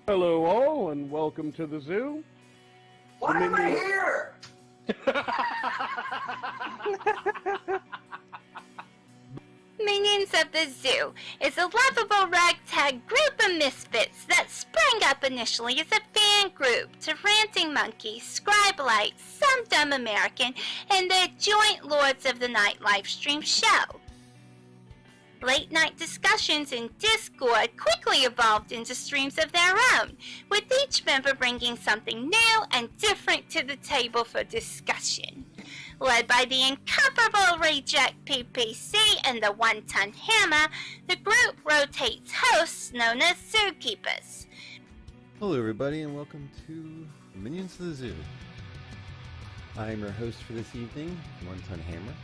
Hello, all, and welcome to the zoo. Why am I here? Minions of the Zoo is a lovable ragtag group of misfits that sprang up initially as a fan group to Ranting Monkey, Scribelite, Some Dumb American, and their joint Lords of the Night livestream show. Late night discussions in Discord quickly evolved into streams of their own, with each member bringing something new and different to the table for discussion. Led by the incomparable Reject PPC and the One-Ton Hammer, the group rotates hosts known as Zookeepers. Hello everybody and welcome to Minions of the Zoo. I am your host for this evening, One-Ton Hammer.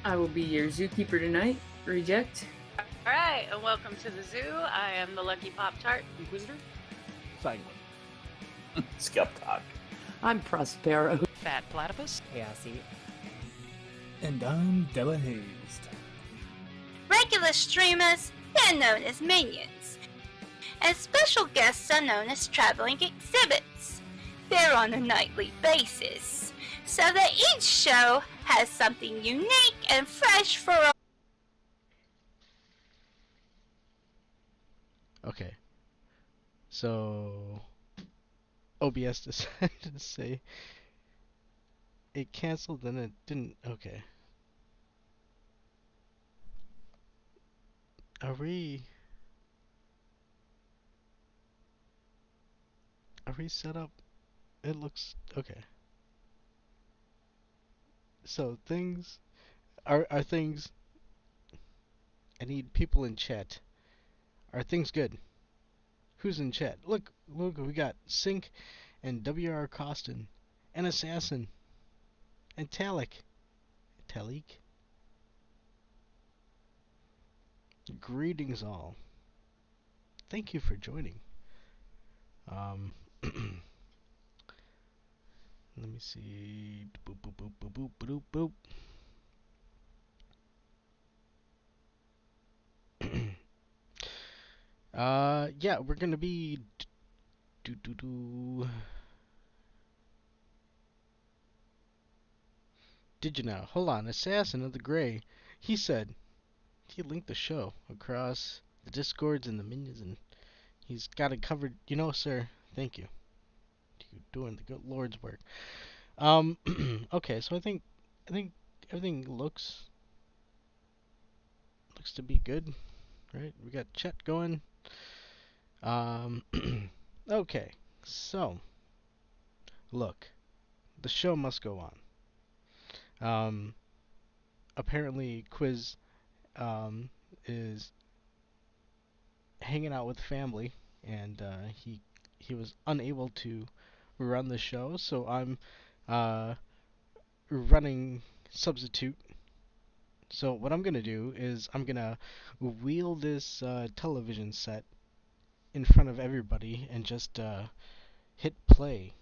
I will be your zookeeper tonight, Reject. Alright, and welcome to the zoo. I am the Lucky Pop-Tart Inquisitor. Sanguine. Skep, Tock. I'm Prospero. Fat Platypus. Cassie. And I'm Della Hazed. Regular streamers, they're known as minions. And special guests are known as traveling exhibits. They're on a nightly basis, so that each show has something unique and fresh for all. Okay. So OBS decided to say it canceled, then it didn't. Okay. Are we set up? It looks okay. So things are things. I need people in chat. Are things good? Who's in chat? Look, we got Sync and WR Costin and Assassin and Talik. Greetings all. Thank you for joining. Let me see. Boop boop boop boop boop boop boop. Yeah, we're gonna be Did you know? Hold on, Assassin of the Gray. He said he linked the show across the Discords and the minions, and he's got it covered. You know, sir. Thank you. You're doing the good Lord's work. Okay, so I think everything looks to be good, right? We got chat going. Okay, so look, the show must go on. Apparently Quiz is hanging out with family, and he was unable to run the show, so I'm running substitute. So what I'm gonna do is I'm gonna wheel this television set in front of everybody and just hit play.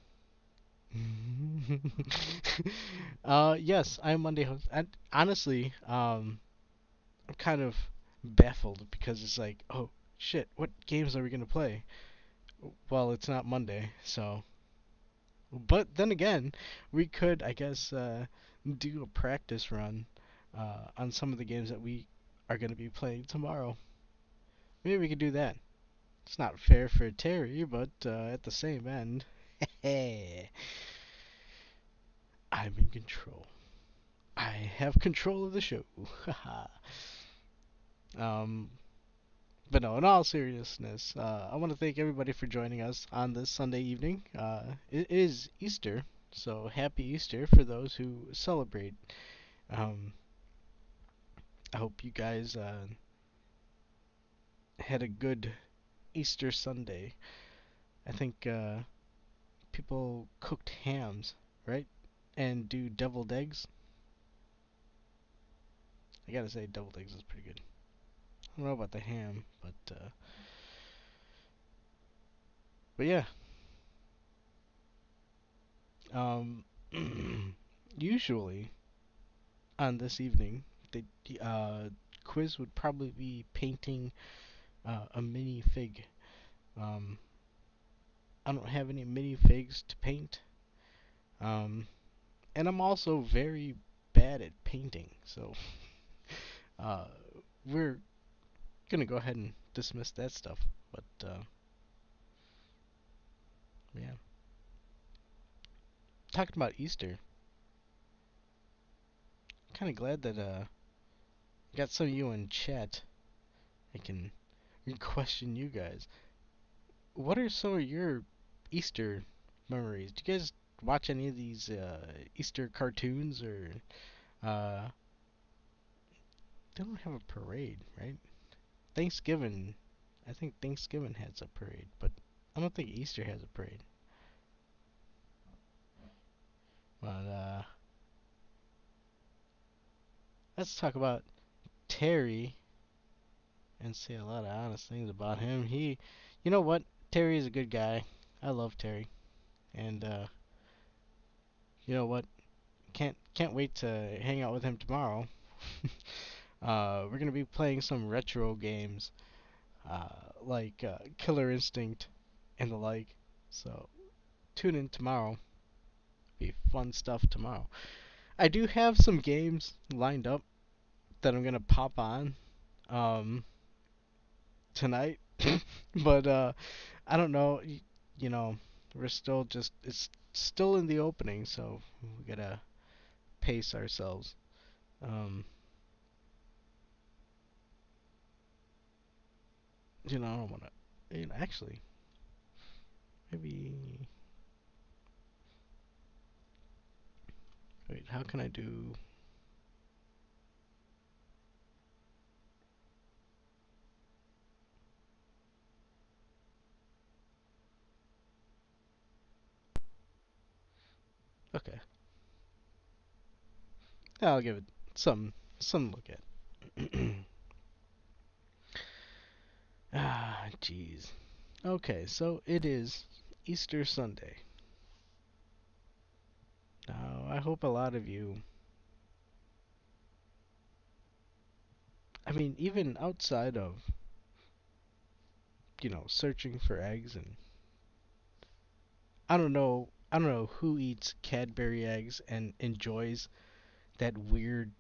Yes, I'm Monday host. And honestly, I'm kind of baffled because it's like, oh shit, what games are we gonna play? Well, it's not Monday, so. But then again, we could, I guess, do a practice run on some of the games that we are gonna be playing tomorrow. Maybe we could do that. It's not fair for Terry, but at the same end, I'm in control. I have control of the show. But no, in all seriousness, I want to thank everybody for joining us on this Sunday evening. It is Easter, so happy Easter for those who celebrate. I hope you guys had a good Easter Sunday. I think people cooked hams, right? And do deviled eggs. I gotta say, deviled eggs is pretty good. I don't know about the ham, but yeah. Usually on this evening, the Quiz would probably be painting a minifig. I don't have any minifigs to paint. And I'm also very bad at painting, so we're gonna go ahead and dismiss that stuff. But yeah, talking about Easter, kind of glad that got some of you in chat. I can question you guys. What are some of your Easter memories? Do you guys watch any of these Easter cartoons or they don't have a parade, right? Thanksgiving, I think Thanksgiving has a parade, but I don't think Easter has a parade. But let's talk about Terry and say a lot of honest things about him. You know what? Terry is a good guy. I love Terry, and you know what? Can't wait to hang out with him tomorrow. We're gonna be playing some retro games, like Killer Instinct and the like. So tune in tomorrow. Be fun stuff tomorrow. I do have some games lined up that I'm gonna pop on tonight, but I don't know. You know, it's still in the opening, so we gotta pace ourselves. You know, I don't wanna. Actually, maybe. Wait, how can I do? Okay, I'll give it some look at. Ah, jeez. Okay, so it is Easter Sunday. Now, I hope a lot of you, I mean, even outside of, searching for eggs and I don't know who eats Cadbury eggs and enjoys that weird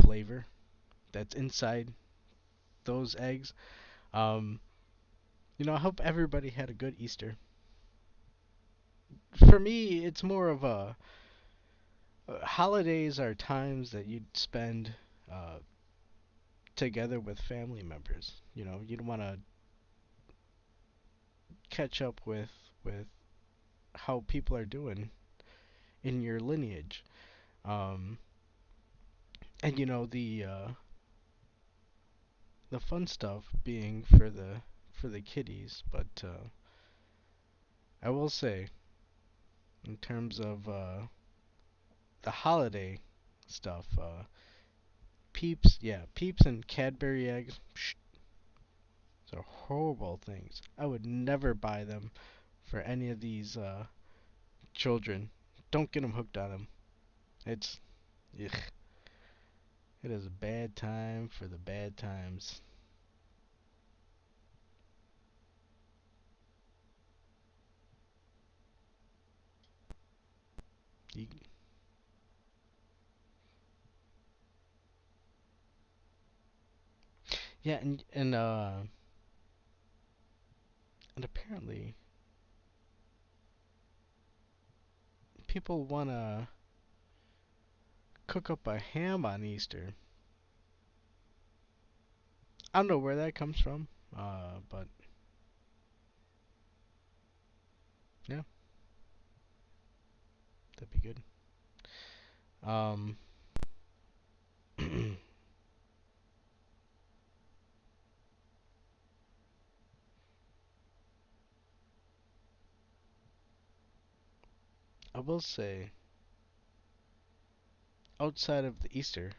flavor that's inside those eggs. Um, I hope everybody had a good Easter. For me, it's more of a holidays are times that you'd spend uh, together with family members. You'd want to catch up with how people are doing in your lineage. Um, and the fun stuff being for the kiddies, but I will say in terms of the holiday stuff, Peeps and Cadbury eggs, psh, those are horrible things. I would never buy them for any of these children. Don't get them hooked on them. It's, ugh, it is a bad time for the bad times. You, yeah, and apparently people wanna cook up a ham on Easter. I don't know where that comes from, but yeah, that'd be good. Um, I will say, outside of the Easter,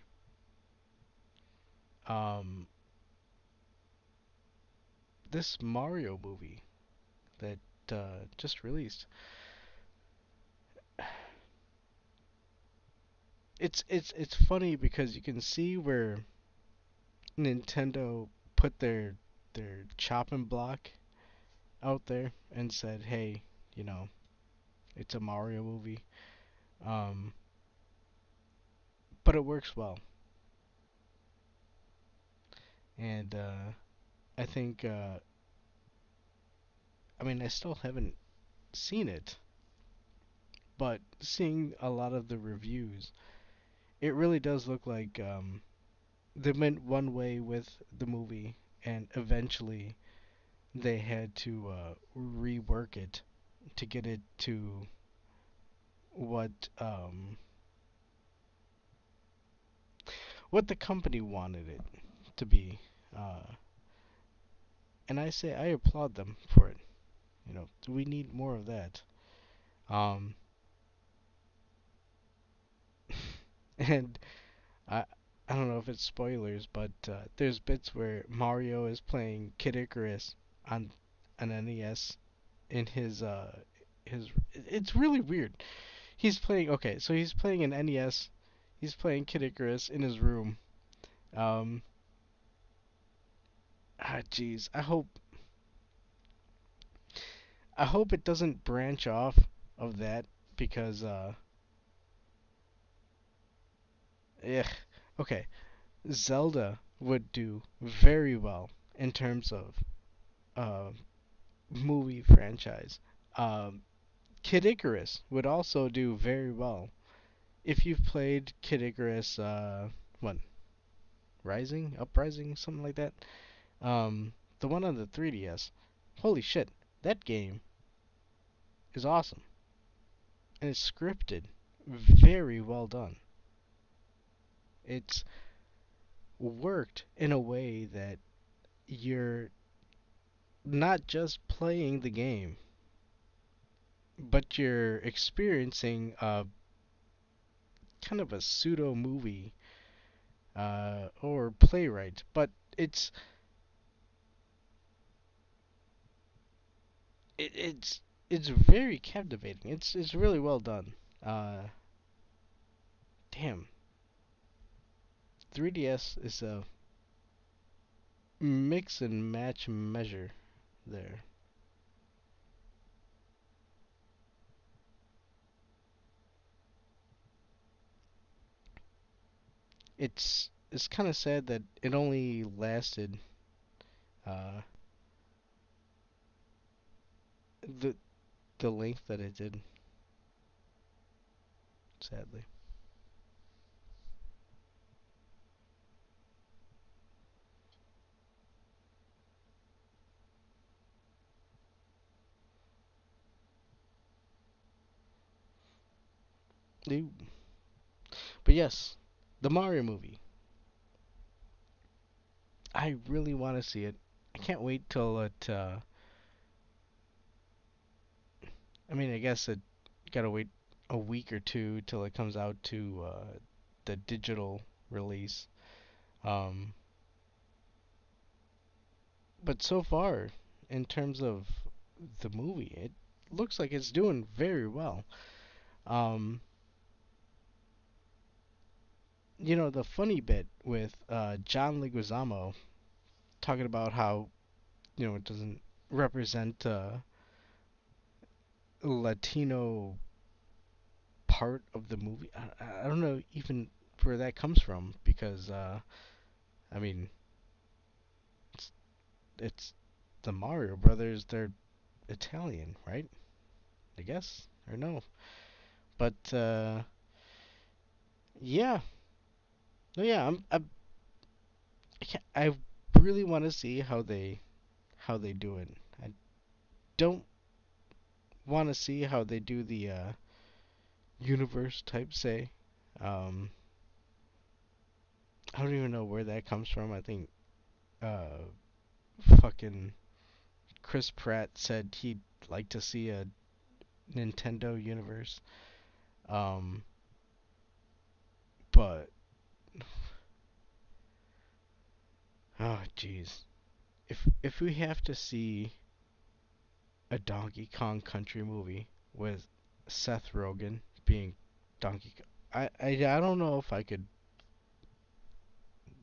um, this Mario movie that just released, it's funny because you can see where Nintendo put their chopping block out there and said, "Hey, you know, it's a Mario movie. Um, but it works well. And I think, I mean, I still haven't seen it, but seeing a lot of the reviews, it really does look like they went one way with the movie, and eventually they had to rework it to get it to what what the company wanted it to be. Uh, and I say I applaud them for it. You know, we need more of that. Um, and I I don't know if it's spoilers, but there's bits where Mario is playing Kid Icarus on an NES in his. It's really weird. He's playing okay, so he's playing an NES. He's playing Kid Icarus in his room. Um, jeez, I hope it doesn't branch off of that because yeah, okay. Zelda would do very well in terms of uh, movie franchise. Um, Kid Icarus would also do very well if you've played Kid Icarus. What? Rising, Uprising, something like that. The one on the 3DS. Holy shit, that game is awesome and it's scripted, very well done. It's worked in a way that you're not just playing the game, but you're experiencing a kind of a pseudo movie or playwright. But it's it's very captivating. It's really well done. Uh, damn, 3DS is a mix and match measure there. It's kind of sad that it only lasted uh, the the length that it did. Sadly, Ew. But yes, the Mario movie. I really want to see it. I can't wait till it. I mean, I guess it gotta wait a week or two till it comes out to the digital release. Um, but so far, in terms of the movie, it looks like it's doing very well. Um, you know, the funny bit with John Leguizamo talking about how it doesn't represent Latino part of the movie. I don't know even where that comes from because I mean it's the Mario brothers. They're Italian, right? I guess or no, but yeah, no, yeah. I really want to see how they do it. I don't want to see how they do the universe type say. Um, I don't even know where that comes from. I think uh, fucking Chris Pratt said he'd like to see a Nintendo universe. Um, but oh jeez, if we have to see a Donkey Kong Country movie with Seth Rogen being Donkey Kong, I don't know if I could.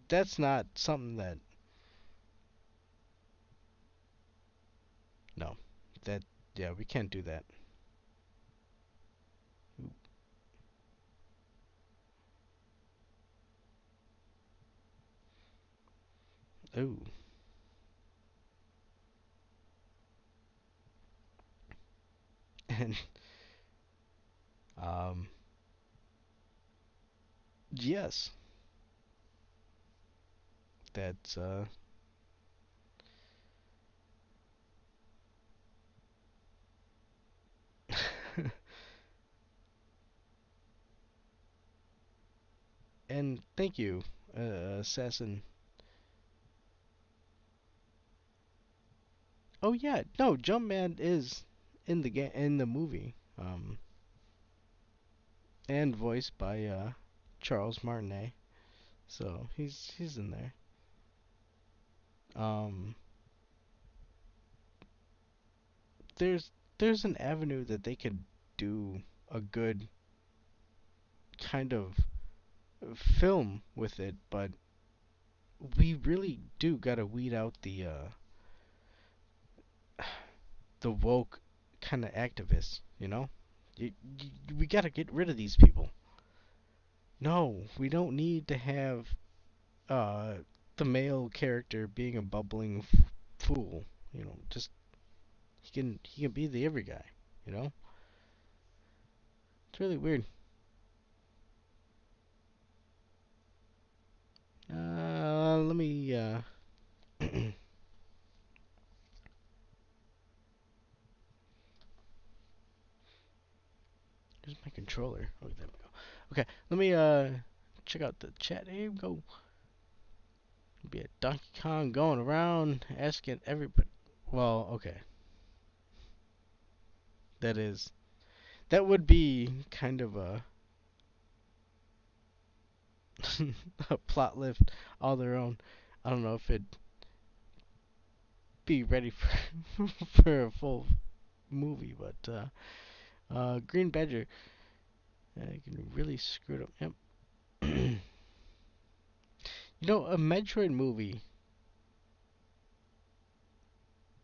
That's not something that no, that yeah we can't do that. Ooh. And um, yes, that's and thank you, Assassin. Oh yeah, no, Jumpman is in the in the movie, and voiced by Charles Martinet, so he's in there. Um, there's there's an avenue that they could do a good kind of film with it, but we really do gotta weed out the woke kind of activists, you know? We gotta get rid of these people. No, we don't need to have uh, the male character being a bubbling fool. You know, just he can be the every guy. You know, it's really weird. Let me here's my controller. Oh, there we go. Okay, let me check out the chat. Here we go. Be a Donkey Kong going around asking everybody. Well, okay, that would be kind of a a plot lift all their own. I don't know if it'd be ready for for a full movie, but Green Badger can really screw it up. Yep. You know, a Metroid movie,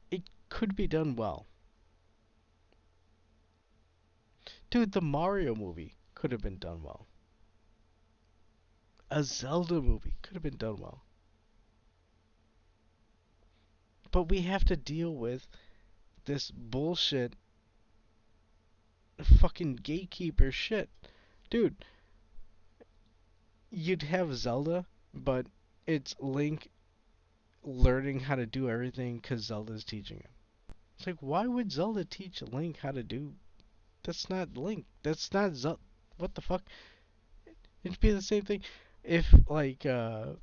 it could be done well. Dude, the Mario movie could have been done well. A Zelda movie could have been done well. But we have to deal with this bullshit fucking gatekeeper shit. Dude, you'd have Zelda, but it's Link learning how to do everything because Zelda's teaching him. It's like, why would Zelda teach Link how to do? That's not Link. That's not Zelda. What the fuck? It'd be the same thing if, like, fucking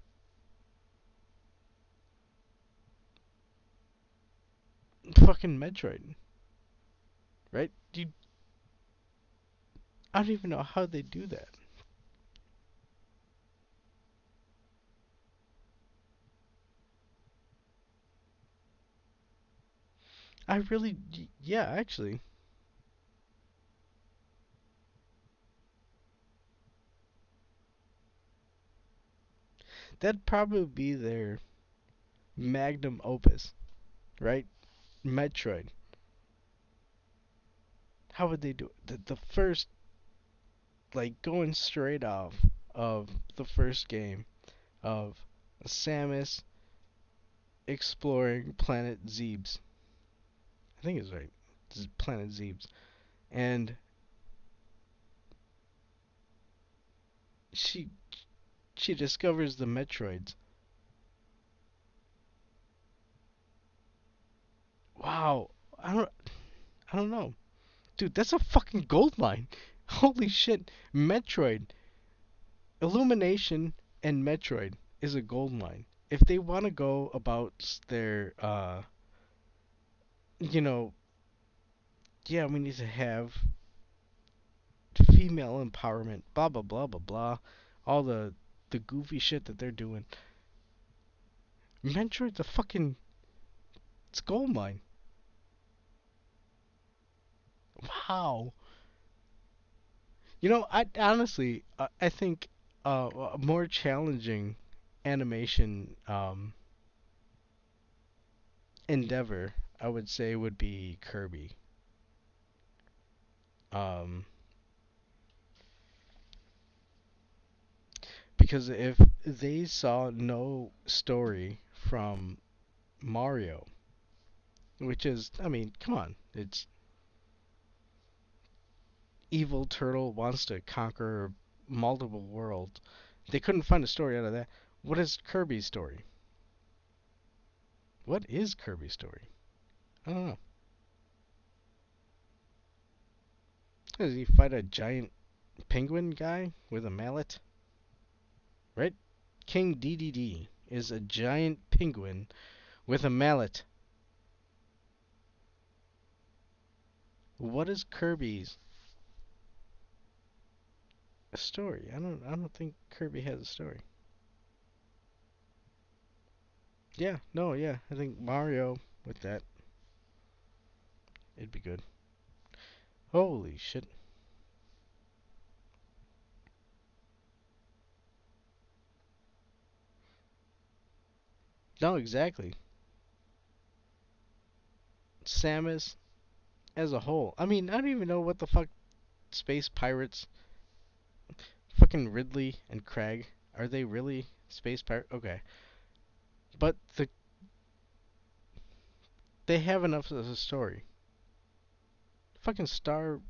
Metroid, right? I don't even know how they do that. I really, yeah, actually. That'd probably be their magnum opus, right? Metroid. How would they do it? The first, like, going straight off of the first game of Samus exploring planet Zebes. I think it's right. Planet Zebes. And she she discovers the Metroids. Wow. I don't know. Dude, that's a fucking gold mine. Holy shit. Metroid. Illumination and Metroid is a gold mine. If they want to go about their you know, yeah, we need to have female empowerment, blah blah blah blah blah, all the goofy shit that they're doing. Metroid's a fucking it's gold mine. Wow. You know, I honestly, I think a more challenging animation endeavor, I would say, would be Kirby. Um, because if they saw no story from Mario, which is, I mean, come on, it's evil turtle wants to conquer multiple worlds. They couldn't find a story out of that. What is Kirby's story? What is Kirby's story? I don't know. Does he fight a giant penguin guy with a mallet? Right? King DDD is a giant penguin with a mallet. What is Kirby's story? I don't think Kirby has a story. Yeah, no, yeah. I think Mario with that. It'd be good. Holy shit. No, exactly. Samus as a whole. I mean, I don't even know what the fuck space pirates. Fucking Ridley and Craig. Are they really space pirates? Okay. But they have enough of a story. Fucking Star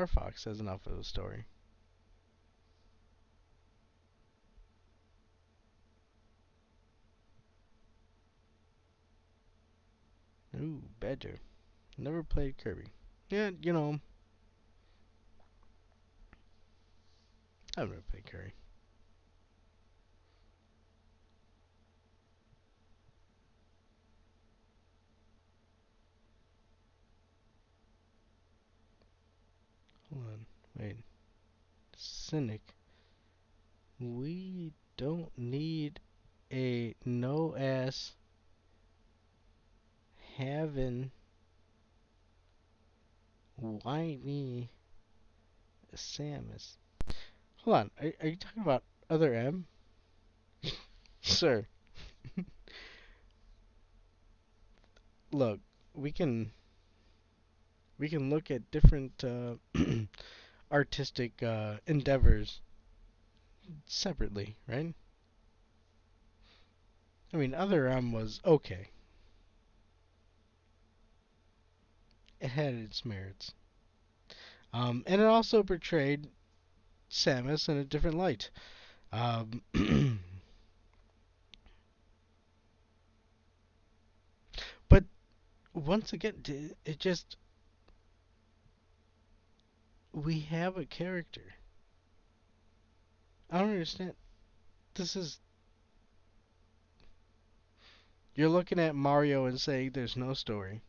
Fox has enough of a story. Ooh, Badger. Never played Kirby. Yeah, you know, I've never played Kirby. Hold on, wait. Cynic. We don't need a no-ass having whiny Samus. Hold on, are you talking about other M? Sir, look, we can look at different artistic endeavors separately, right? I mean, other M was okay. It had its merits. And it also portrayed Samus in a different light. But once again, it just, we have a character. I don't understand. This is, you're looking at Mario and saying there's no story.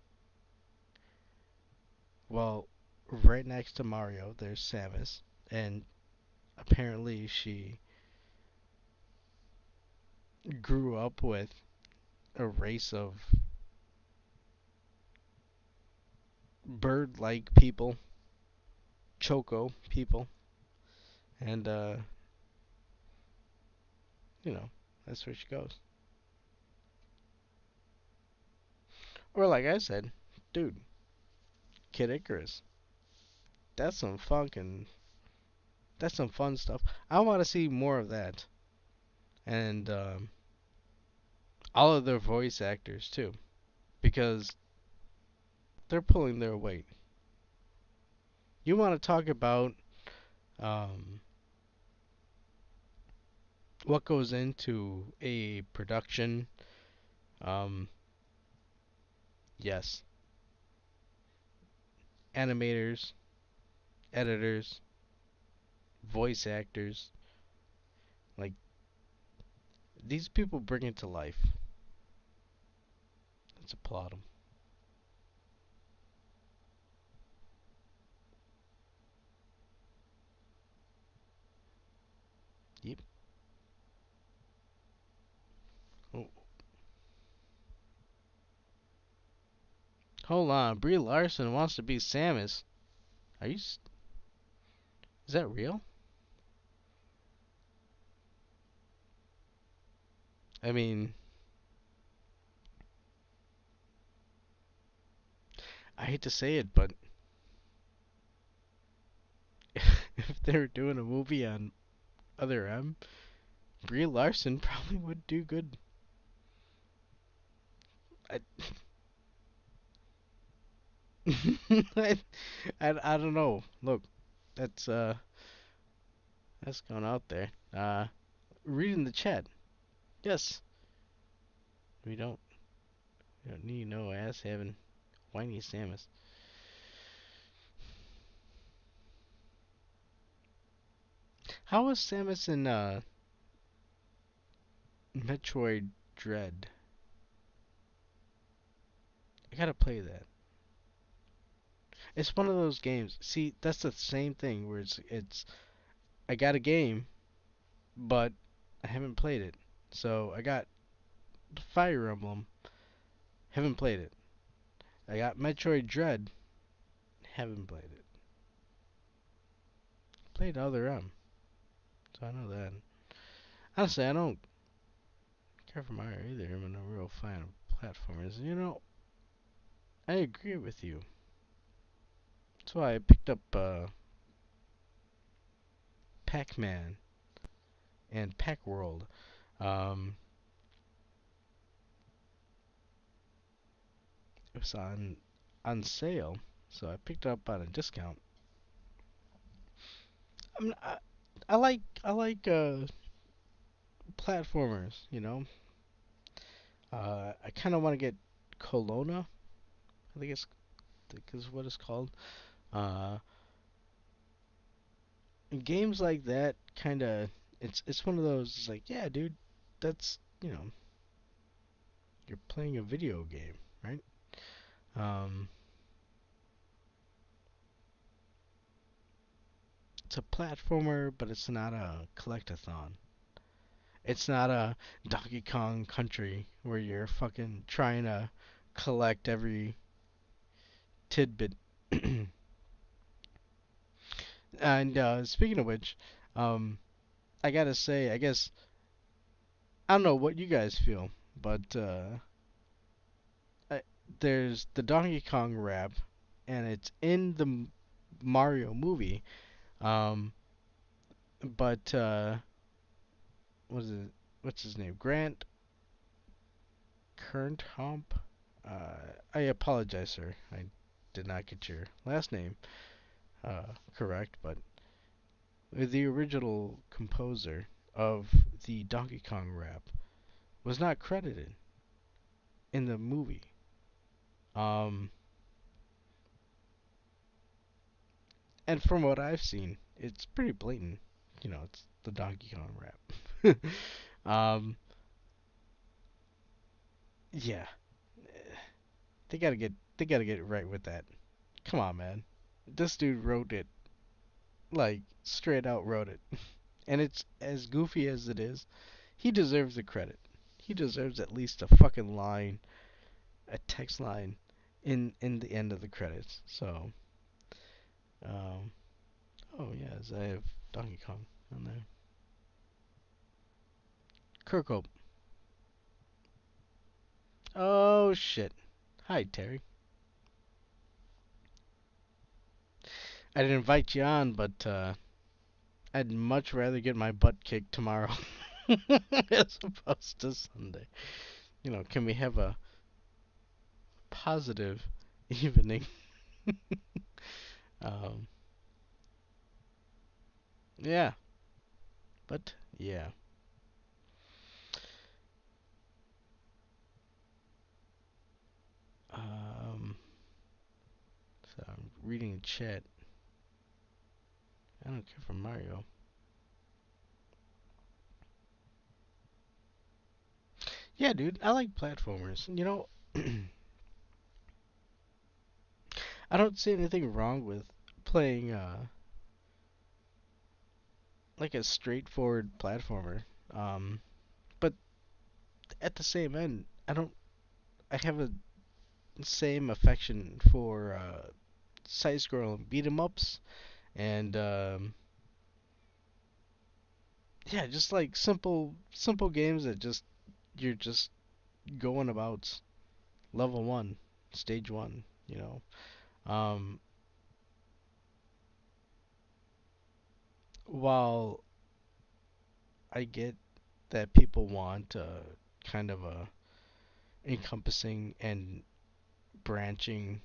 Well, right next to Mario, there's Samus, and apparently she grew up with a race of bird-like people, choco people, and you know, that's where she goes. Or like I said, dude, Kid Icarus. That's some fun stuff. I want to see more of that. And all of their voice actors too, because they're pulling their weight. You want to talk about what goes into a production? Yes, animators, editors, voice actors, like these people bring it to life. Let's applaud them. Yep. Oh. Hold on, Brie Larson wants to be Samus. Are you? Is that real? I mean, I hate to say it, but if they were doing a movie on Other M, Brie Larson probably would do good. I, I don't know. Look, that's going out there. Reading the chat. Yes, we don't need no ass having whiny Samus. How was Samus in Metroid Dread? I gotta play that. It's one of those games. See, that's the same thing where it's I got a game, but I haven't played it. So I got Fire Emblem, haven't played it. I got Metroid Dread, haven't played it. Played Other M, so I know that. Honestly, I don't care for Mario either. I'm a real fan of platformers. You know, I agree with you. That's why I picked up Pac-Man and Pac-World. Um, it was on sale, so I picked it up on a discount. I like platformers, you know. I kind of want to get Colonna. I think is what it's called. Uh, Games like that kind of it's one of those. It's like, yeah, dude, that's you're playing a video game, right? Um, it's a platformer, but it's not a collectathon. It's not a Donkey Kong Country where you're fucking trying to collect every tidbit. And speaking of which, um, I gotta say, I guess I don't know what you guys feel, but I, there's the Donkey Kong rap, and it's in the Mario movie. Um, but what is it? What's his name? Grant Kernthomp. I apologize, sir. I did not get your last name correct, but the original composer of the Donkey Kong rap was not credited in the movie. Um, and from what I've seen, it's pretty blatant. It's the Donkey Kong rap. Yeah, they gotta get it right with that. Come on, man. This dude wrote it, like straight out wrote it, and it's as goofy as it is. He deserves the credit. He deserves at least a fucking line, a text line, in the end of the credits. So, um, oh yes, I have Donkey Kong on there. Kirkhope. Oh shit. Hi, Terry. I'd invite you on, but I'd much rather get my butt kicked tomorrow as opposed to Sunday. Can we have a positive evening? um, yeah, but yeah. Um, so I'm reading the chat. I don't care for Mario. Yeah, dude, I like platformers. I don't see anything wrong with playing like a straightforward platformer. But at the same end, I have a same affection for side-scrolling beat 'em ups and yeah, just like simple games that you're just going about level one, stage one. Um, while I get that people want kind of a encompassing and branching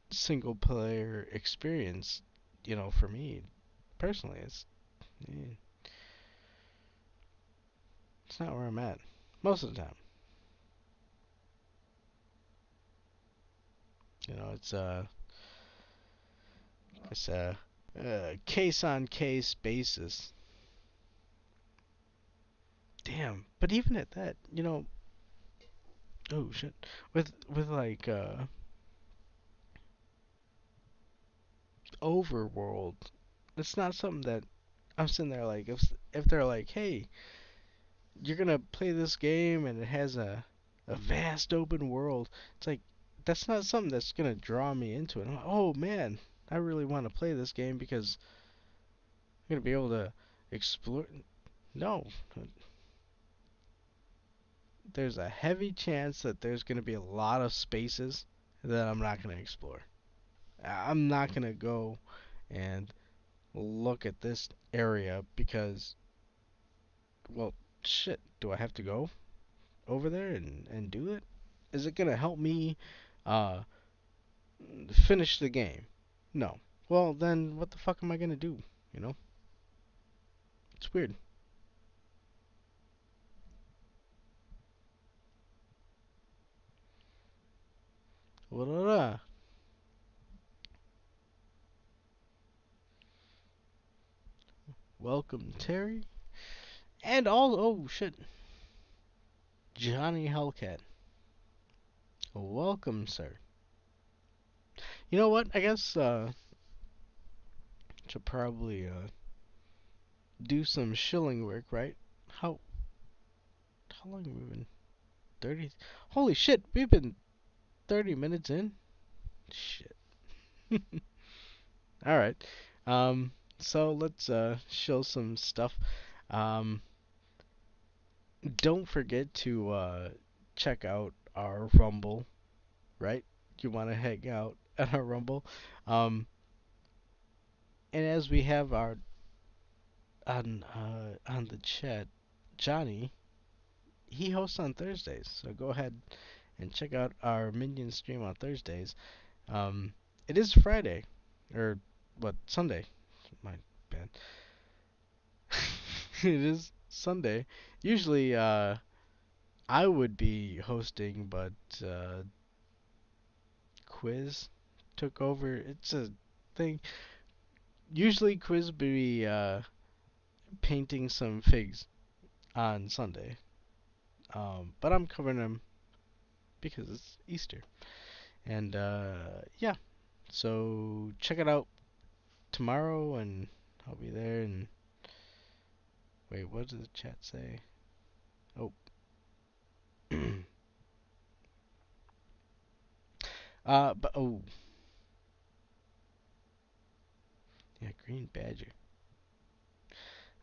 single player experience, for me personally, eh, it's not where I'm at most of the time. It's a case on case basis. Damn, but even at that, oh shit, with like overworld, it's not something that I'm sitting there like, if they're like, hey, you're gonna play this game and it has a vast open world, it's like that's not something that's gonna draw me into it. I'm like, oh man, I really want to play this game because I'm gonna be able to explore. No, there's a heavy chance that there's gonna be a lot of spaces that I'm not gonna explore. I'm not gonna go and look at this area because, well, shit, do I have to go over there and do it? Is it gonna help me uh, finish the game? No. Well, then what the fuck am I gonna do? You know? It's weird. What? Welcome, Terry. And all, oh shit, Johnny Hellcat. Welcome, sir. You know what? I guess should probably do some shilling work, right? How long have we been? 30. Holy shit, we've been 30 minutes in. Shit. All right. So let's show some stuff. Um, don't forget to check out our Rumble, right? You want to hang out at our Rumble. And as we have our on the chat, Johnny, he hosts on Thursdays. So go ahead and check out our Minion stream on Thursdays. It is Friday, or what, Sunday. My bad. It is Sunday. Usually, I would be hosting, but Quiz took over. It's a thing. Usually, Quiz would be painting some figs on Sunday. But I'm covering them because it's Easter. And yeah, so check it out tomorrow, and I'll be there. And wait, what does the chat say? Oh. But oh, yeah, Green Badger.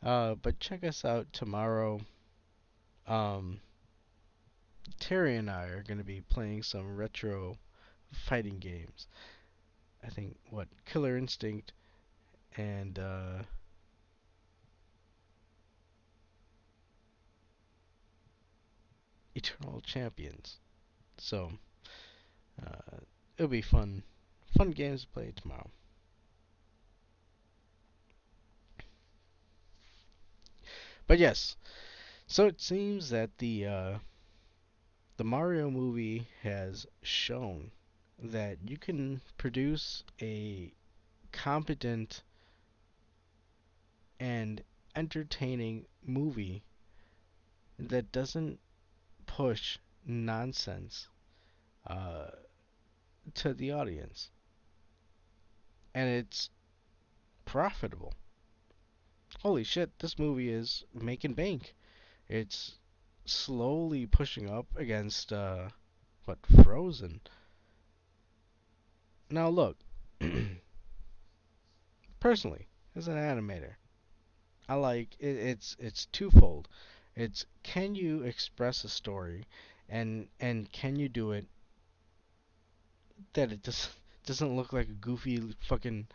But check us out tomorrow. Terry and I are gonna be playing some retro fighting games. I think what Killer Instinct and Eternal Champions. So it'll be fun games to play tomorrow. But yes, so it seems that the Mario movie has shown that you can produce a competent and entertaining movie that doesn't push nonsense uh, to the audience, and it's profitable. Holy shit, this movie is making bank. It's slowly pushing up against what, Frozen. Now look, personally, as an animator, I like it, it's twofold. It's, can you express a story, and can you do it that it doesn't look like a goofy fucking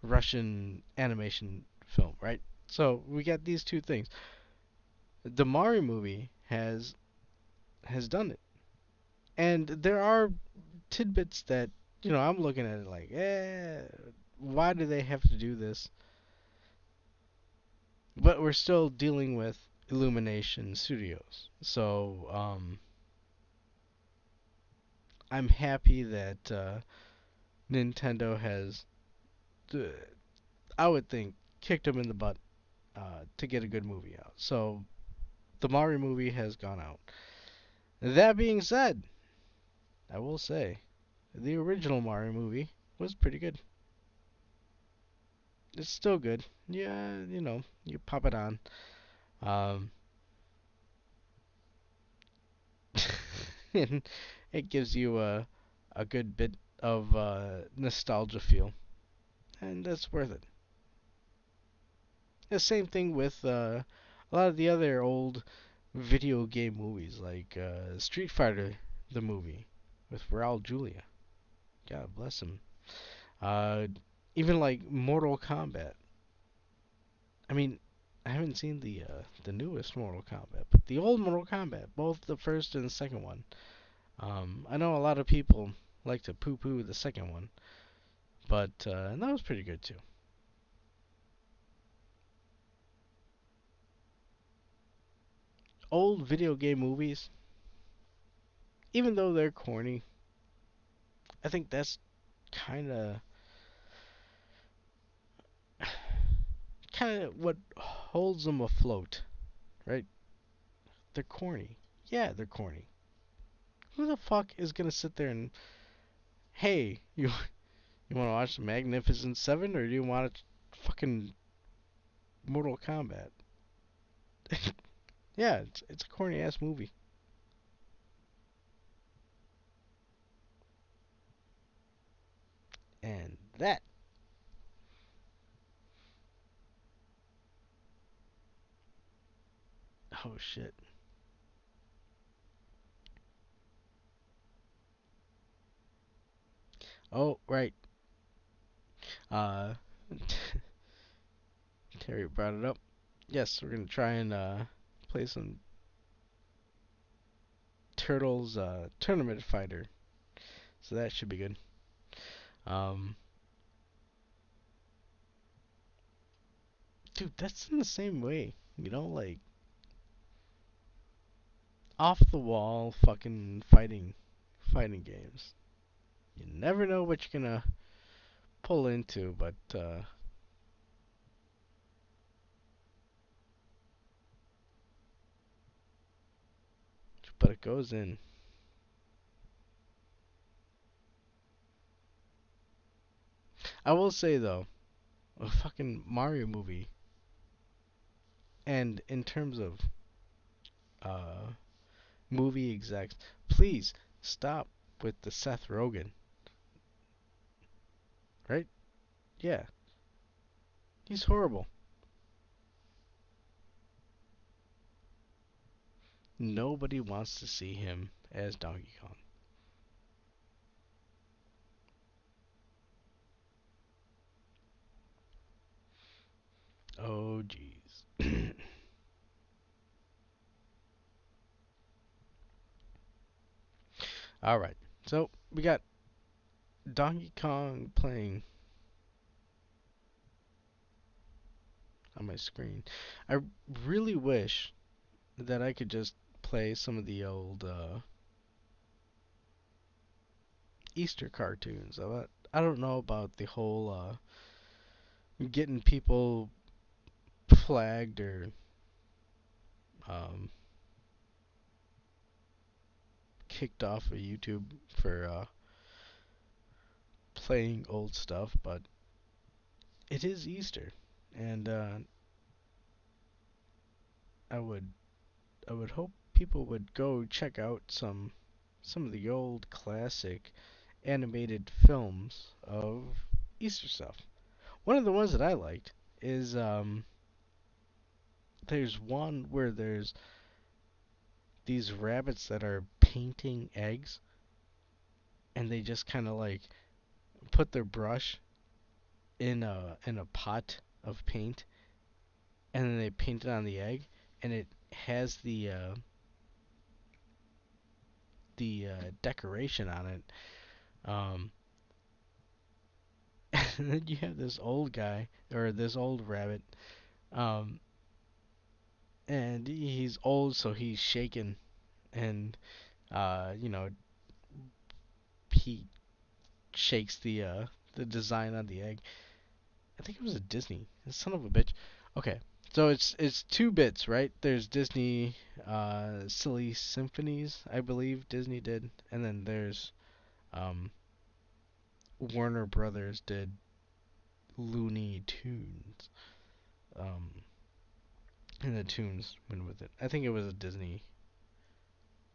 Russian animation film, right? So we got these two things. The Mario movie has has done it. And there are tidbits that, I'm looking at it like, why do they have to do this? But we're still dealing with Illumination Studios. So, I'm happy that Nintendo has, I would think, kicked them in the butt to get a good movie out. So, the Mario movie has gone out. That being said, I will say, the original Mario movie was pretty good. It's still good. Yeah, you pop it on. Um, and it gives you a good bit of nostalgia feel, and that's worth it. The same thing with a lot of the other old video game movies, like Street Fighter, the movie with Raul Julia. God bless him. Uh, Even like Mortal Kombat. I mean, I haven't seen the newest Mortal Kombat, but the old Mortal Kombat, both the first and the second one. I know a lot of people like to poo-poo the second one, but that was pretty good too. Old video game movies, even though they're corny, I think that's kind of what holds them afloat, right? They're corny. Yeah, they're corny. Who the fuck is gonna sit there and, hey, you want to watch the Magnificent Seven, or do you want to fucking Mortal Kombat? Yeah, it's a corny ass movie. And that, oh shit. Oh, right. Uh, Terry brought it up. Yes, we're gonna try and play some Turtles Tournament Fighter. So that should be good. Um, Dude, that's in the same way. Like off the wall fucking fighting games. You never know what you're gonna pull into, but it goes in. I will say though, a fucking Mario movie, and in terms of uh movie execs, please stop with the Seth Rogen, right? Yeah, he's horrible. Nobody wants to see him as Donkey Kong. Oh jeez. All right, so we got Donkey Kong playing on my screen. I really wish that I could just play some of the old Easter cartoons. I don't know about the whole getting people flagged or um, kicked off of YouTube for playing old stuff, but it is Easter, and I would I would hope people would go check out some of the old classic animated films of Easter stuff. One of the ones that I liked is there's one where there's these rabbits that are painting eggs, and they just kind of like put their brush in a pot of paint, and then they paint it on the egg, and it has the decoration on it. And then you have this old guy, or this old rabbit, and he's old, so he's shaken, and he shakes the design on the egg. I think it was a Disney. Son of a bitch. Okay, so it's 2 bits, right? There's Disney Silly Symphonies, I believe Disney did, and then there's Warner Brothers did Looney Tunes. And the tunes went with it. I think it was a Disney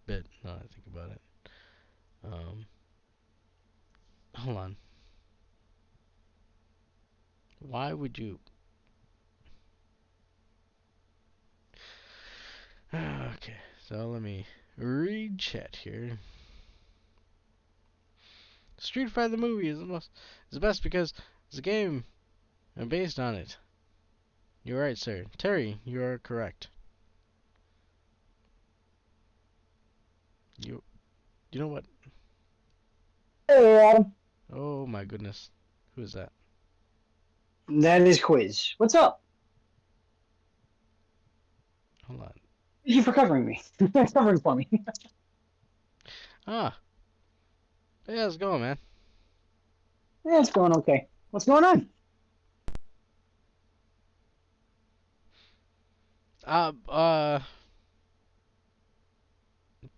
bit, now that I think about it. Hold on. Why would you... Okay, so let me read chat here. Street Fighter the movie is the best because it's a game and based on it. You're right, sir. Terry, you are correct. You know what? Hey, Adam. Oh my goodness. Who is that? That is Quiz. What's up? Hold on. Thank you for covering me. Covering for me. Ah. Hey, how's it going, man? Yeah, it's going okay. What's going on? I'm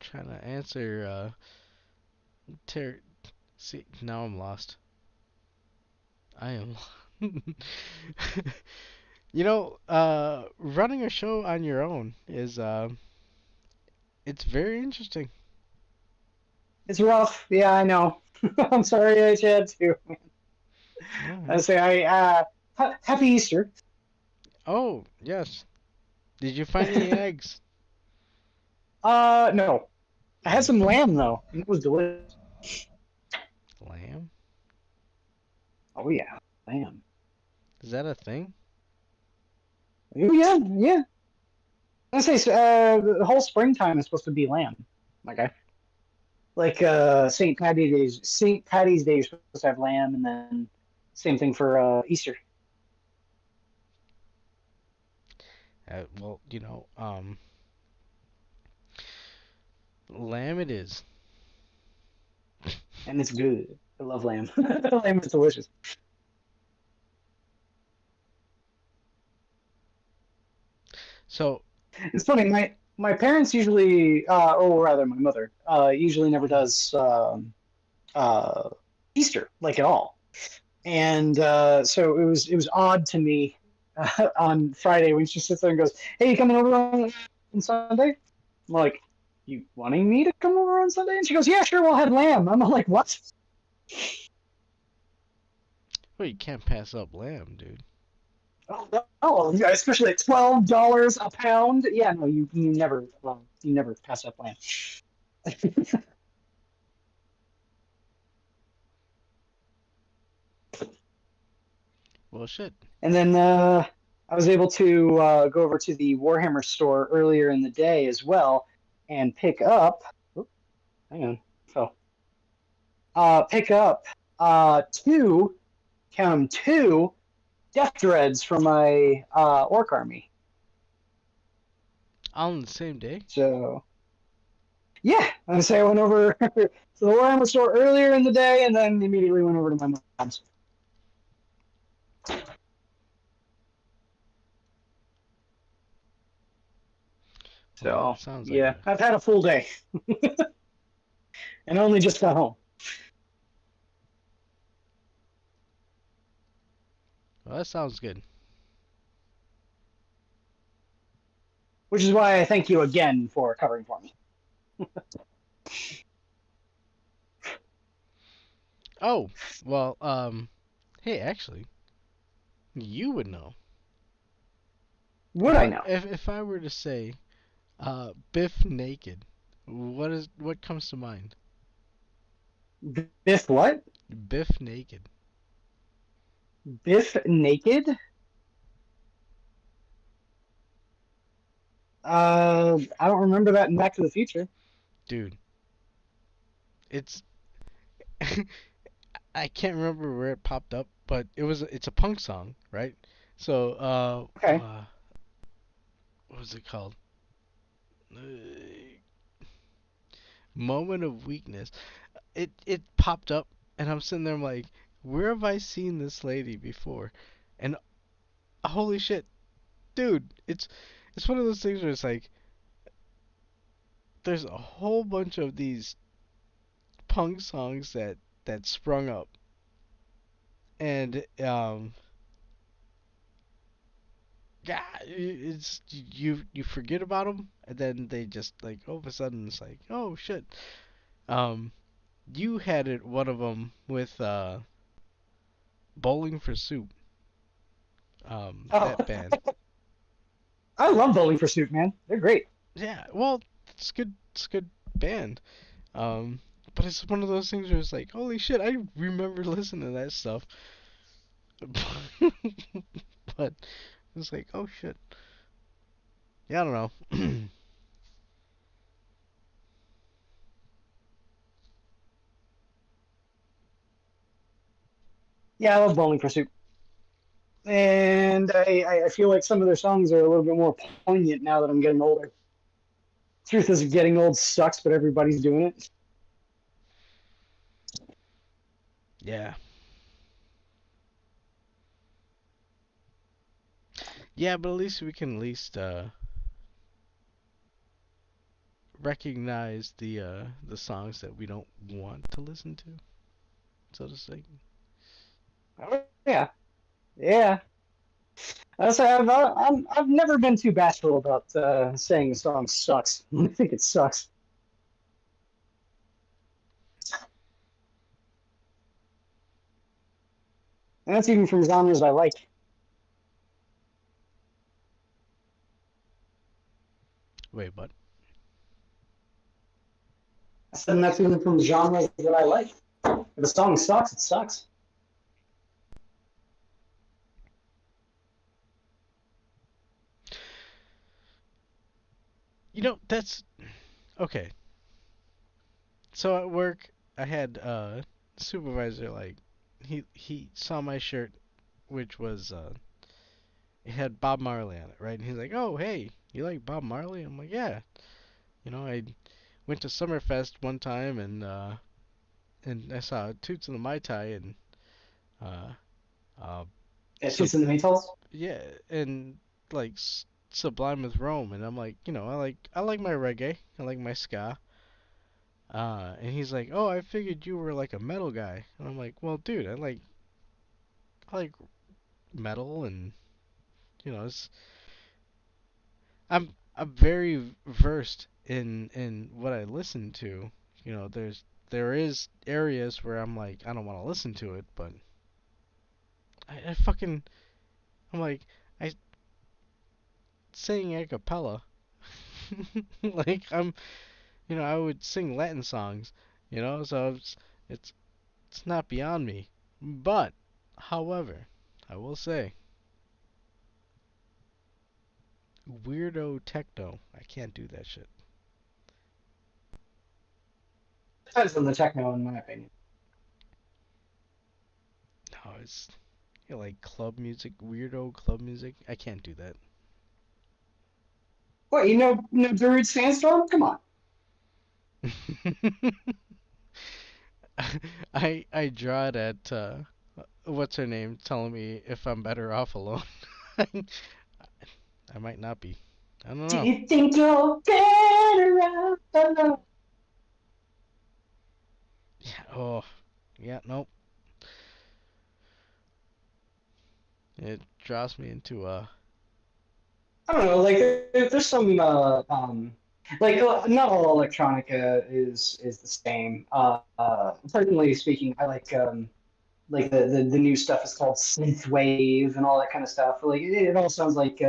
trying to answer, Terry. See, now I'm lost. I am. Running a show on your own is, it's very interesting. It's rough. Yeah, I know. I'm sorry I had to. I say happy Easter. Oh, yes. Did you find any eggs? No. I had some lamb though. It was delicious. Lamb? Oh yeah, lamb. Is that a thing? Oh yeah, yeah. I say the whole springtime is supposed to be lamb. Okay. Like St. Patty's Day. St. Patty's Day is supposed to have lamb, and then same thing for Easter. Well, lamb it is. And it's good. I love lamb. Lamb is delicious. So it's funny. My parents usually, or rather, my mother usually never does Easter like at all, and so it was odd to me on Friday when she sits there and goes, "Hey, you coming over on Sunday?" I'm like, "You wanting me to come over on Sunday?" And she goes, "Yeah, sure, we'll have lamb." I'm like, "What?" Well, you can't pass up lamb, dude. Oh, especially at $12 a pound. Yeah, no, you never pass up lamb. Well, shit. And then I was able to go over to the Warhammer store earlier in the day as well and pick up. Oops, hang on, fell. Pick up two, count 'em, two death dreads for my orc army. On the same day? So, yeah, I say I went over to the Warhammer store earlier in the day and then immediately went over to my mom's. So, sounds yeah, like I've had a full day. And only just got home. Well, that sounds good. Which is why I thank you again for covering for me. Oh, well, hey, actually, you would know. Would I know? If I were to say, Biff naked, what comes to mind? Biff what? Biff naked. Biff naked? I don't remember that in Back to the Future. Dude, it's I can't remember where it popped up, but it's a punk song, right? So Okay. what was it called? Moment of Weakness. It popped up, and I'm sitting there, I'm like, where have I seen this lady before? And holy shit, dude, it's one of those things where it's like there's a whole bunch of these punk songs that sprung up, and yeah, it's you forget about them, and then they just like all of a sudden it's like, oh shit. Um, you had it one of them with Bowling for Soup. Oh, That band. I love Bowling for Soup, man. They're great. Yeah, well, it's good. It's a good band. But it's one of those things where it's like, holy shit, I remember listening to that stuff. But it's like, oh shit. Yeah, I don't know. Yeah, I love Bowling for Soup. And I feel like some of their songs are a little bit more poignant now that I'm getting older. Truth is, getting old sucks, but everybody's doing it. Yeah. Yeah, but at least we can recognize the songs that we don't want to listen to, so to say. Oh, yeah. Yeah. I say I've never been too bashful about saying a song sucks. I think it sucks. And that's even from genres I like. Wait, what? I said that's even from genres that I like. If a song sucks, it sucks. You know, that's okay. So at work, I had supervisor like he saw my shirt, which was it had Bob Marley on it, right? And he's like, "Oh, hey, you like Bob Marley?" I'm like, "Yeah." You know, I went to Summerfest one time and I saw Toots and the Mai Tai and uh uh Yeah, so Toots and the Maytals. yeah, and like Sublime with Rome, and I'm like, you know, I like my reggae, I like my ska. And he's like, "Oh, I figured you were like a metal guy." And I'm like, "Well, dude, I like metal, and you know, I'm very versed in what I listen to. You know, there is areas where I'm like, I don't want to listen to it, but I fucking I'm like I sing a cappella. Like you know, I would sing Latin songs, you know, so it's it's not beyond me. But however, I will say weirdo techno, I can't do that shit. Depends on the techno, in my opinion. No, it's you know, like club music, weirdo club music. I can't do that. What, no Druid Sandstorm? Come on. I draw it at what's her name telling me if I'm better off alone. I might not be. I don't Do know. you think you're better off alone? Yeah. Oh. Yeah. Nope. It draws me into I don't know, like there's some like not all electronica is the same. Personally speaking, I like the new stuff is called synth wave and all that kind of stuff. Like it all sounds like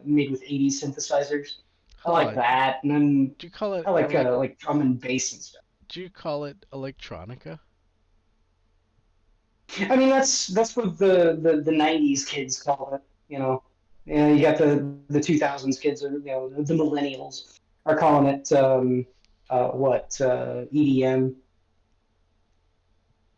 made with 80s synthesizers. I hold like on. that, and then Do you call it I like drum and bass and stuff. do you call it electronica? I mean that's what the 90s kids call it. You know, yeah, you got the 2000s kids, or the millennials are calling it what EDM.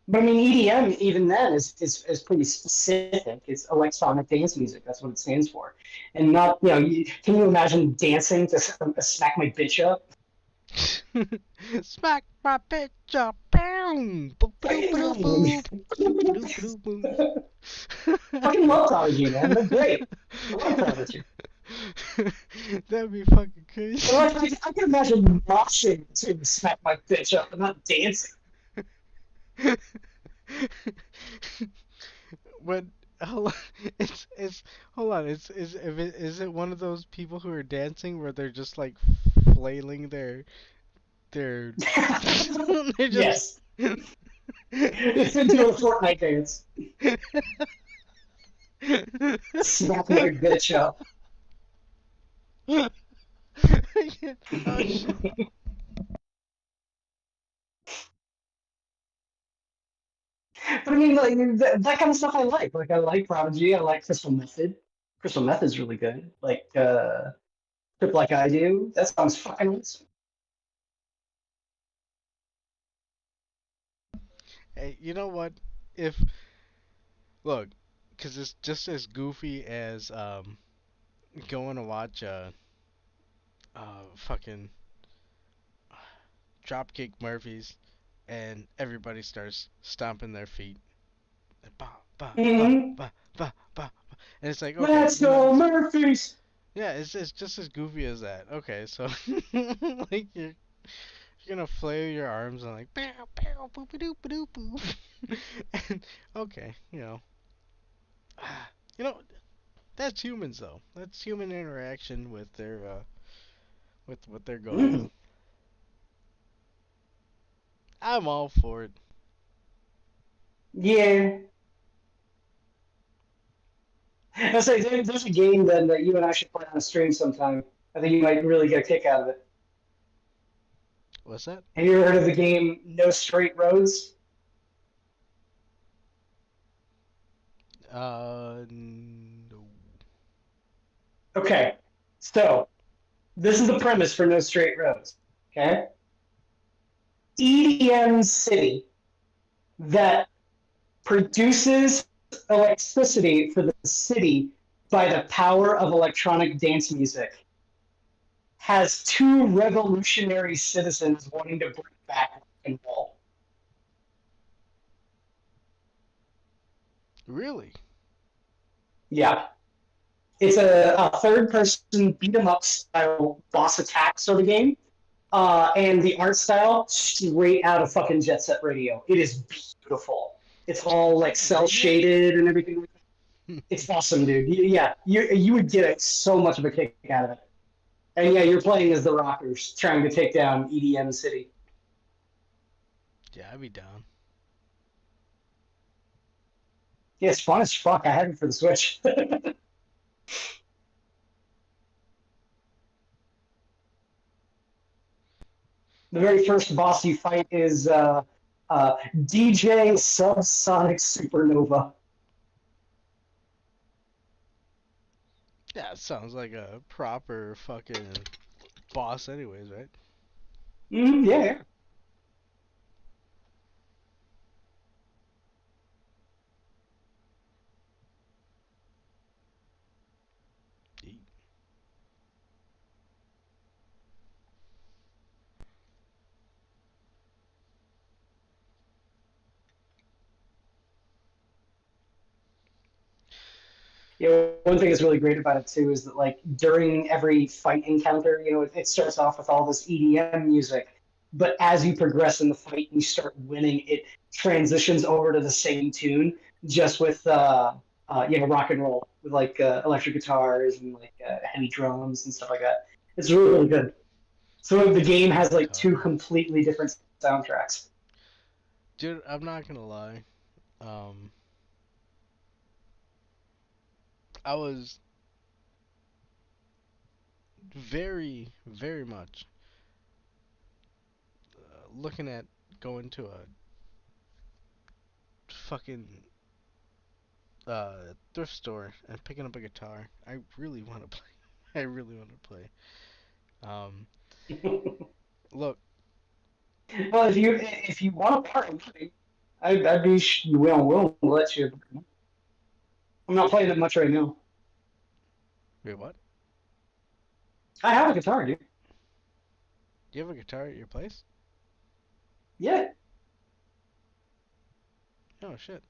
But I mean, EDM even then is pretty specific. It's electronic dance music. That's what it stands for, and not can you imagine dancing to "Smack My Bitch Up"? Smack my bitch up, boom, boop boop boop boop, boop boop boop. Fucking love Prodigy, man. They're great. I love Prodigy. That'd be fucking crazy. I can imagine moshing to "Smack My Bitch Up" and not dancing. But hold on, it's hold on. Is it one of those people who are dancing where they're just like flailing their they're just Yes. It's into a Fortnite dance. Smack my bitch up. Oh shit. But I mean, like that kind of stuff I like. Like I like Prodigy. I like Crystal Method. Crystal Method's really good. Like Trip Like I Do. That song's fucking awesome. Hey, you know what? If look, because it's just as goofy as going to watch fucking Dropkick Murphys and everybody starts stomping their feet. Ba, ba, ba, Mm-hmm. ba, ba, ba. And it's like, okay, Let's go Murphys. yeah, it's just as goofy as that. Okay, so like you're gonna flail your arms and like pow pow boop doop doop boop. And okay, you know that's humans though. That's human interaction with their with what they're going Mm. through. I'm all for it. Yeah. I say there's a game then that you and I should play on a stream sometime. I think you might really get a kick out of it. What's that? Have you ever heard of the game No Straight Roads? No. Okay, so this is the premise for No Straight Roads. Okay, EDM city that produces electricity for the city by the power of electronic dance music has two revolutionary citizens wanting to bring back rock and roll. Really? Yeah. It's a third person beat 'em up style boss attack sort of game. And the art style straight out of fucking Jet Set Radio. It is beautiful. It's all like cell shaded and everything. It's awesome, dude. Yeah, you would get so much of a kick out of it. And yeah, you're playing as the Rockers trying to take down EDM City. Yeah, I'd be down. Yeah, it's fun as fuck. I had it for the Switch. The very first boss you fight is DJ Subsonic Supernova. Yeah, it sounds like a proper fucking boss anyways, right? Yeah. Yeah, one thing that's really great about it too is that like during every fight encounter, it starts off with all this EDM music, but as you progress in the fight and you start winning, it transitions over to the same tune, just with rock and roll with like electric guitars and like heavy drums and stuff like that. It's really really good. So the game has like two completely different soundtracks. Dude, I'm not gonna lie. Um, I was very, very much looking at going to a fucking thrift store and picking up a guitar. I really want to play. I really want to play. Um, Look. Well, if you want to party, I'd be willing to let you. I'm not playing it much right now. Wait, what? I have a guitar, dude. Do you have a guitar at your place? Yeah. Oh shit.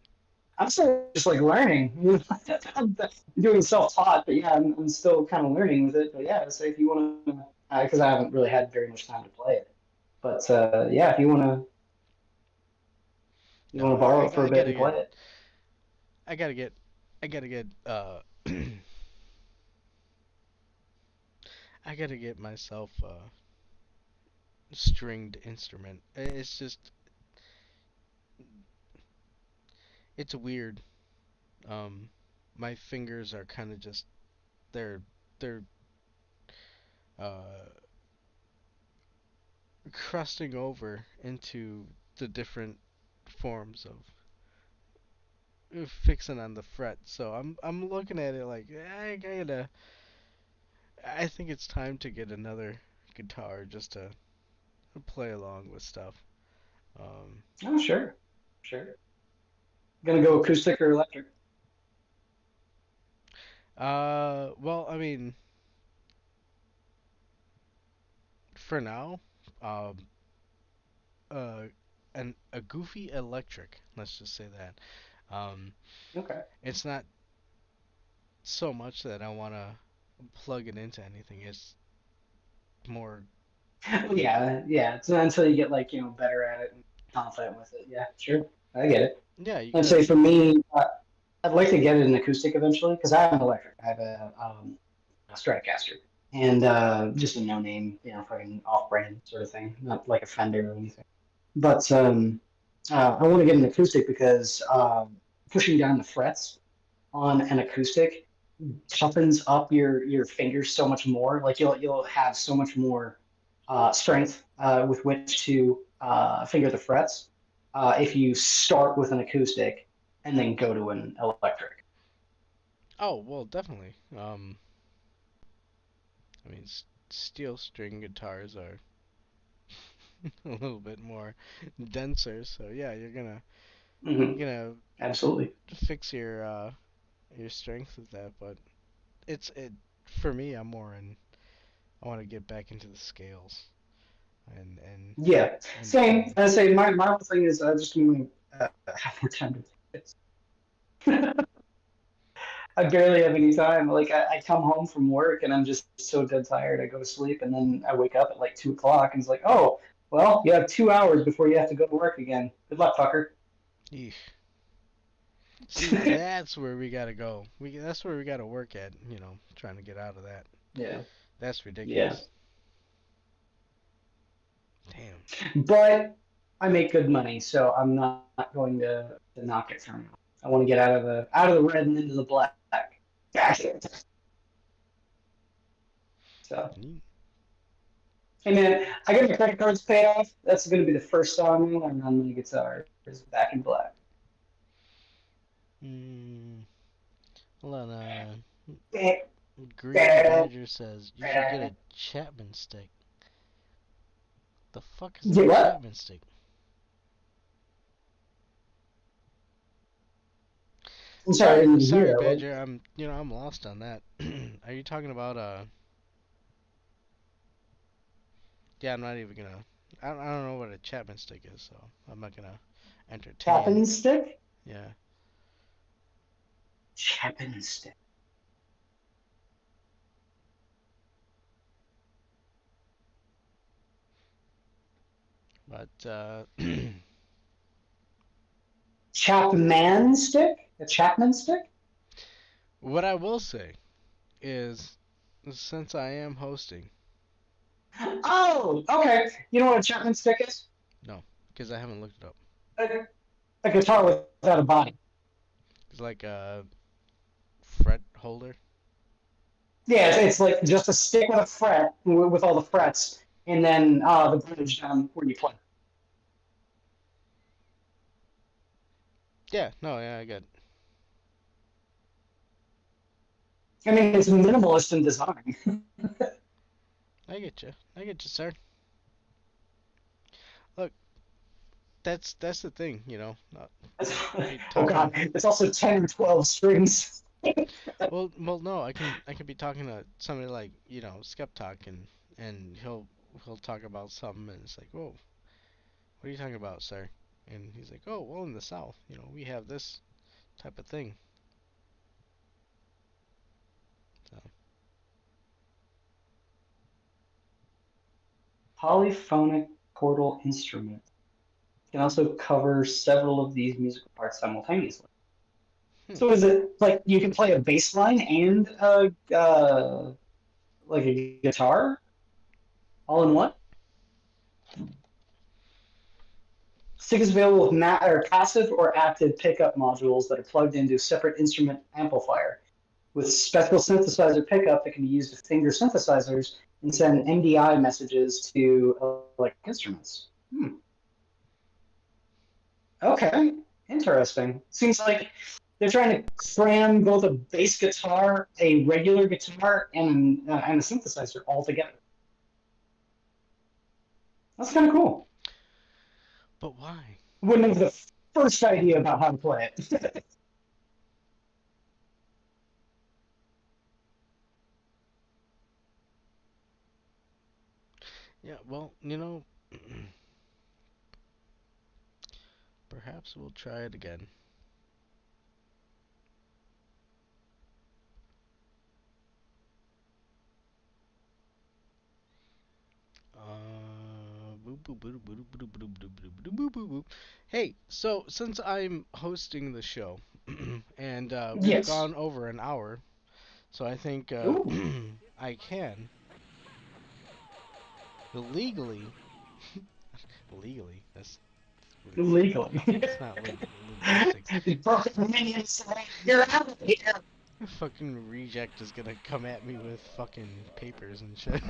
I'm still just like learning. I'm doing self-taught, but yeah, I'm still kind of learning with it. But yeah, so if you want to, because I haven't really had very much time to play it. But yeah, if you want to, No, borrow it for a bit and play it. I gotta get I gotta get myself a stringed instrument. It's just, it's weird. My fingers are kind of just, they're uh crusting over into the different forms of fixing on the fret. So I'm looking at it like I think it's time to get another guitar just to play along with stuff. Oh, sure. Gonna go acoustic or electric? Well, I mean, for now, um, uh, a goofy electric. Let's just say that. Okay. It's not so much that I wanna plug it into anything. It's more. Yeah. It's not until you get like better at it and confident with it. Yeah, sure. I get it. Yeah, you I'd gotta. say for me, I'd like to get it in acoustic eventually because I have an electric. I have a Stratocaster and just a no-name, fucking off-brand sort of thing, not like a Fender or anything. But I want to get an acoustic because pushing down the frets on an acoustic toughens up your fingers so much more. Like you'll have so much more strength with which to finger the frets if you start with an acoustic and then go to an electric. Oh, well, definitely. I mean, steel string guitars are a little bit more denser, so yeah, Mm-hmm. you're gonna Absolutely. fix your strength with that. But it for me. I want to get back into the scales and Yeah, same. play. I say my whole thing is I just want to have more time to do this. I barely have any time. Like I come home from work and I'm just so dead tired. I go to sleep and then I wake up at like 2 o'clock and it's like, oh, well, you have 2 hours before you have to go to work again. Good luck, fucker. Eesh. See, that's where we gotta go. That's where we gotta work at. Trying to get out of that. Yeah. That's Yeah. ridiculous. Damn. But I make good money, so I'm not going to knock it for now. I want to get out of the red and into the black. So, hey man, I got my credit cards paid off. That's going to be the first song I learn on the guitar. Is Back in Black. Hold on. Green Badger says you should get a Chapman stick. The fuck is a Chapman stick? I'm sorry, sorry, Badger. I'm lost on that. Are you talking about Yeah, I'm not even gonna. I don't know what a Chapman stick is, so I'm not gonna entertain. Chapman stick? Yeah. Chapman stick. But Chapman stick? A Chapman stick? what I will say is, since I am hosting. Oh, okay. You know what a Chapman stick is? No, because I haven't looked it up. A guitar without a body. It's like a fret holder. Yeah, it's like just a stick with a fret with all the frets, and then the bridge down where you play. Yeah, no, yeah, I get it. I mean, it's minimalist in design. I get you, sir. Look, that's the thing, you know. Oh god, it's also 10 or 12 strings. Well, no, I can be talking to somebody like, you know, Skep Tock, and he'll talk about something, and it's like, whoa, what are you talking about, sir? And he's like, oh, well, in the South, you know, we have this type of thing. So. Polyphonic chordal instrument can also cover several of these musical parts simultaneously. So is it like you can play a bass line and like a guitar all in one? SIG is available with or passive or active pickup modules that are plugged into a separate instrument amplifier. With special synthesizer pickup that can be used with finger synthesizers and send MDI messages to electric instruments. Okay, interesting. Seems like they're trying to cram both a bass guitar, a regular guitar, and a synthesizer all together. That's kind of cool. But why? Wouldn't have the first idea about how to play it. Yeah, well, you know, perhaps we'll try it again. Hey, so since I'm hosting the show, and we've Yes. gone over an hour, so I think I can legally, that's Legally. it's not legalistic. Broken minions, you're out of here. Fucking reject is gonna come at me with fucking papers and shit.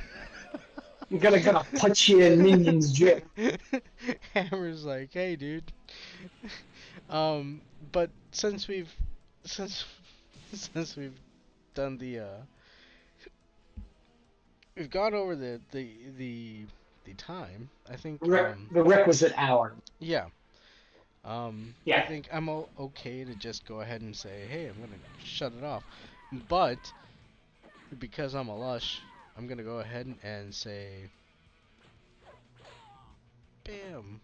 I'm gonna put you in minions jail. Hammer's like, hey, dude. But since we've done the we've gone over the time. I think The requisite hour. yeah. Yeah. I think I'm okay to just go ahead and say, hey, I'm gonna shut it off. But because I'm a lush, I'm gonna go ahead and say, bam.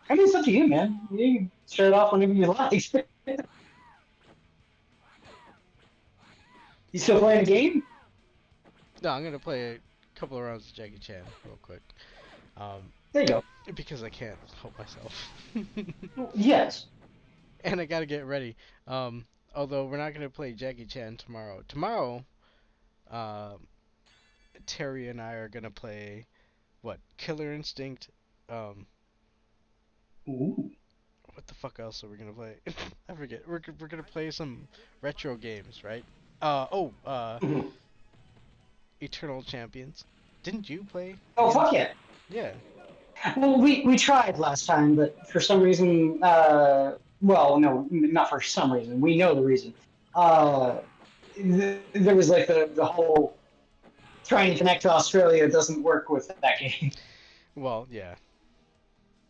I mean, it's up to you, man. You can shut it off whenever you like. You still playing a game? No, I'm gonna play a couple of rounds of Jackie Chan real quick. There you go. Because I can't help myself. Yes. And I gotta get ready. Although we're not gonna play Jackie Chan tomorrow. Tomorrow, Terry and I are gonna play Killer Instinct. Ooh. What the fuck else are we gonna play? I forget. We're gonna play some retro games, right? Eternal Champions. Didn't you play? Oh, fuck yeah. Yeah. Well, we tried last time, but for some reason, well, no, not for some reason. We know the reason. There was like the whole trying to connect to Australia doesn't work with that game. Well, yeah.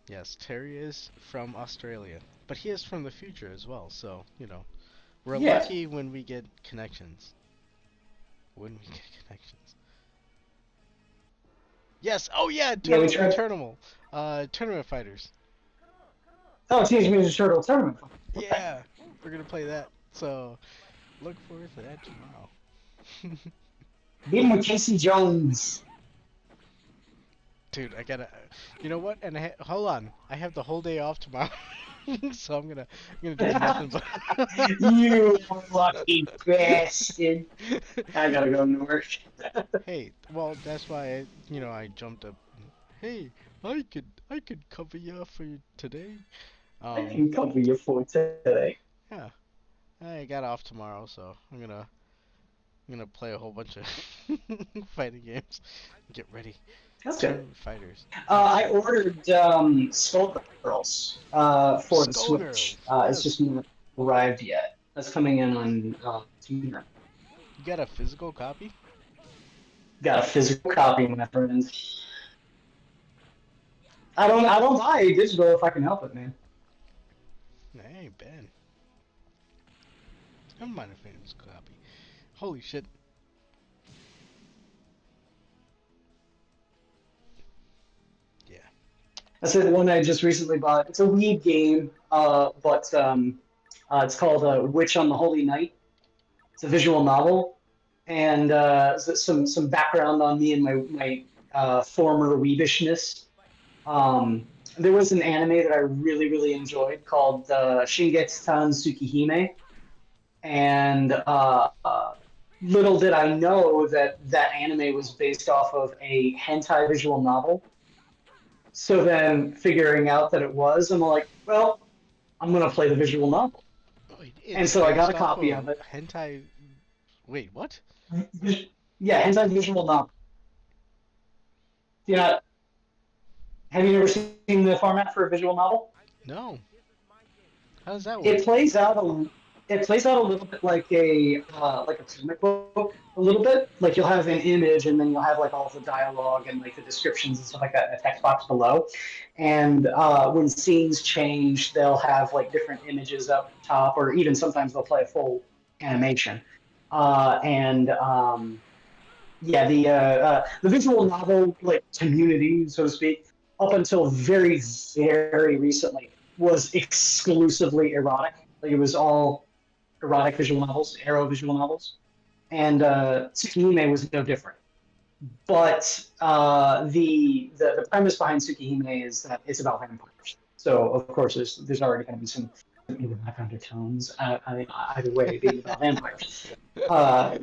Yes, Terry is from Australia, but he is from the future as well. So you know, we're lucky when we get connections. Yes. Oh yeah. Tournament fighters. Oh, Teenage Mutant Ninja Turtle tournament. Yeah, we're gonna play that. So look forward to that tomorrow. Beat him with Casey Jones. Dude, I gotta. You know what? And hold on, I have the whole day off tomorrow, so I'm gonna do nothing but. You lucky bastard! I gotta go to work. Hey, well, that's why I jumped up. Hey, I could cover you for today. I can cover you for today. Yeah, I got off tomorrow, so I'm gonna play a whole bunch of fighting games. Get ready. That's good. Fighters. I ordered Skullgirls for the Switch. It's just not arrived yet. That's coming in on Tuesday. You got a physical copy? Got a physical copy, my friend. I don't buy digital if I can help it, man. I ain't bad. I don't mind a famous copy. Holy shit. Yeah. That's the one I just recently bought. It's a Wii game, but it's called Witch on the Holy Night. It's a visual novel, and some background on me and my former weebishness. There was an anime that I really enjoyed called Shingetsu Tsukihime, and little did I know that anime was based off of a hentai visual novel. So then, figuring out that it was, I'm like, well, I'm gonna play the visual novel. Wait, And so I got a copy of it. Hentai. Wait, what? Yeah, hentai visual novel. Yeah. Have you never seen the format for a visual novel? No. How does that work? It plays out a little bit like a comic book, a little bit. Like you'll have an image, and then you'll have like all the dialogue and like the descriptions and stuff like that in the text box below. And when scenes change, they'll have like different images up top, or even sometimes they'll play a full animation. Yeah, the visual novel like community, so to speak, up until very recently, was exclusively erotic. Like it was all erotic visual novels, ero visual novels, and Tsukihime was no different. But the premise behind Tsukihime is that it's about vampires. So of course there's already going to be some black undertones. I mean, either way, being about vampires. I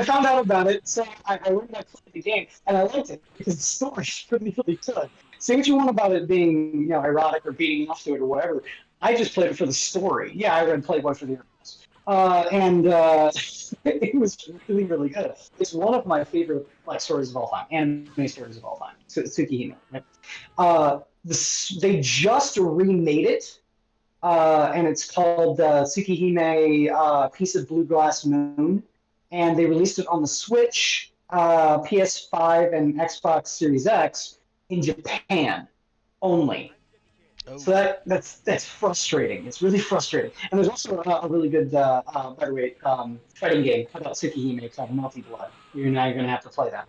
found out about it, so I went and I played the game, and I liked it because the story's really good. Say what you want about it being, erotic or beating off to it or whatever. I just played it for the story. Yeah, I read Playboy for the Earth. It was really good. It's one of my favorite stories of all time, anime stories of all time. Tsukihime. Right? They just remade it, and it's called Tsukihime Piece of Blue Glass Moon, and they released it on the Switch, PS5, and Xbox Series X in Japan only. Oh. So that's frustrating. It's really frustrating. And there's also a really good, by the way, fighting game about Tsukihime called MotZ. You're now going to have to play that.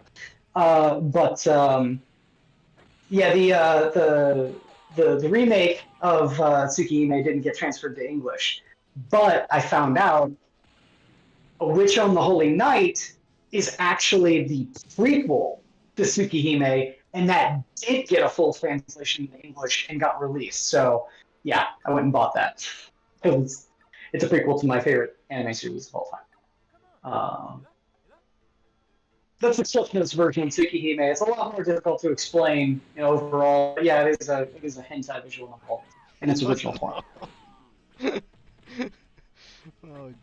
The remake of Tsukihime didn't get transferred to English, but I found out A Witch on the Holy Night is actually the prequel to Tsukihime, and that did get a full translation into English and got released. So, yeah, I went and bought that. It's a prequel to my favorite anime series of all time. That's the Cliff version of Tsukihime. It's a lot more difficult to explain, overall. But yeah, it is a hentai visual novel in its original form. Oh,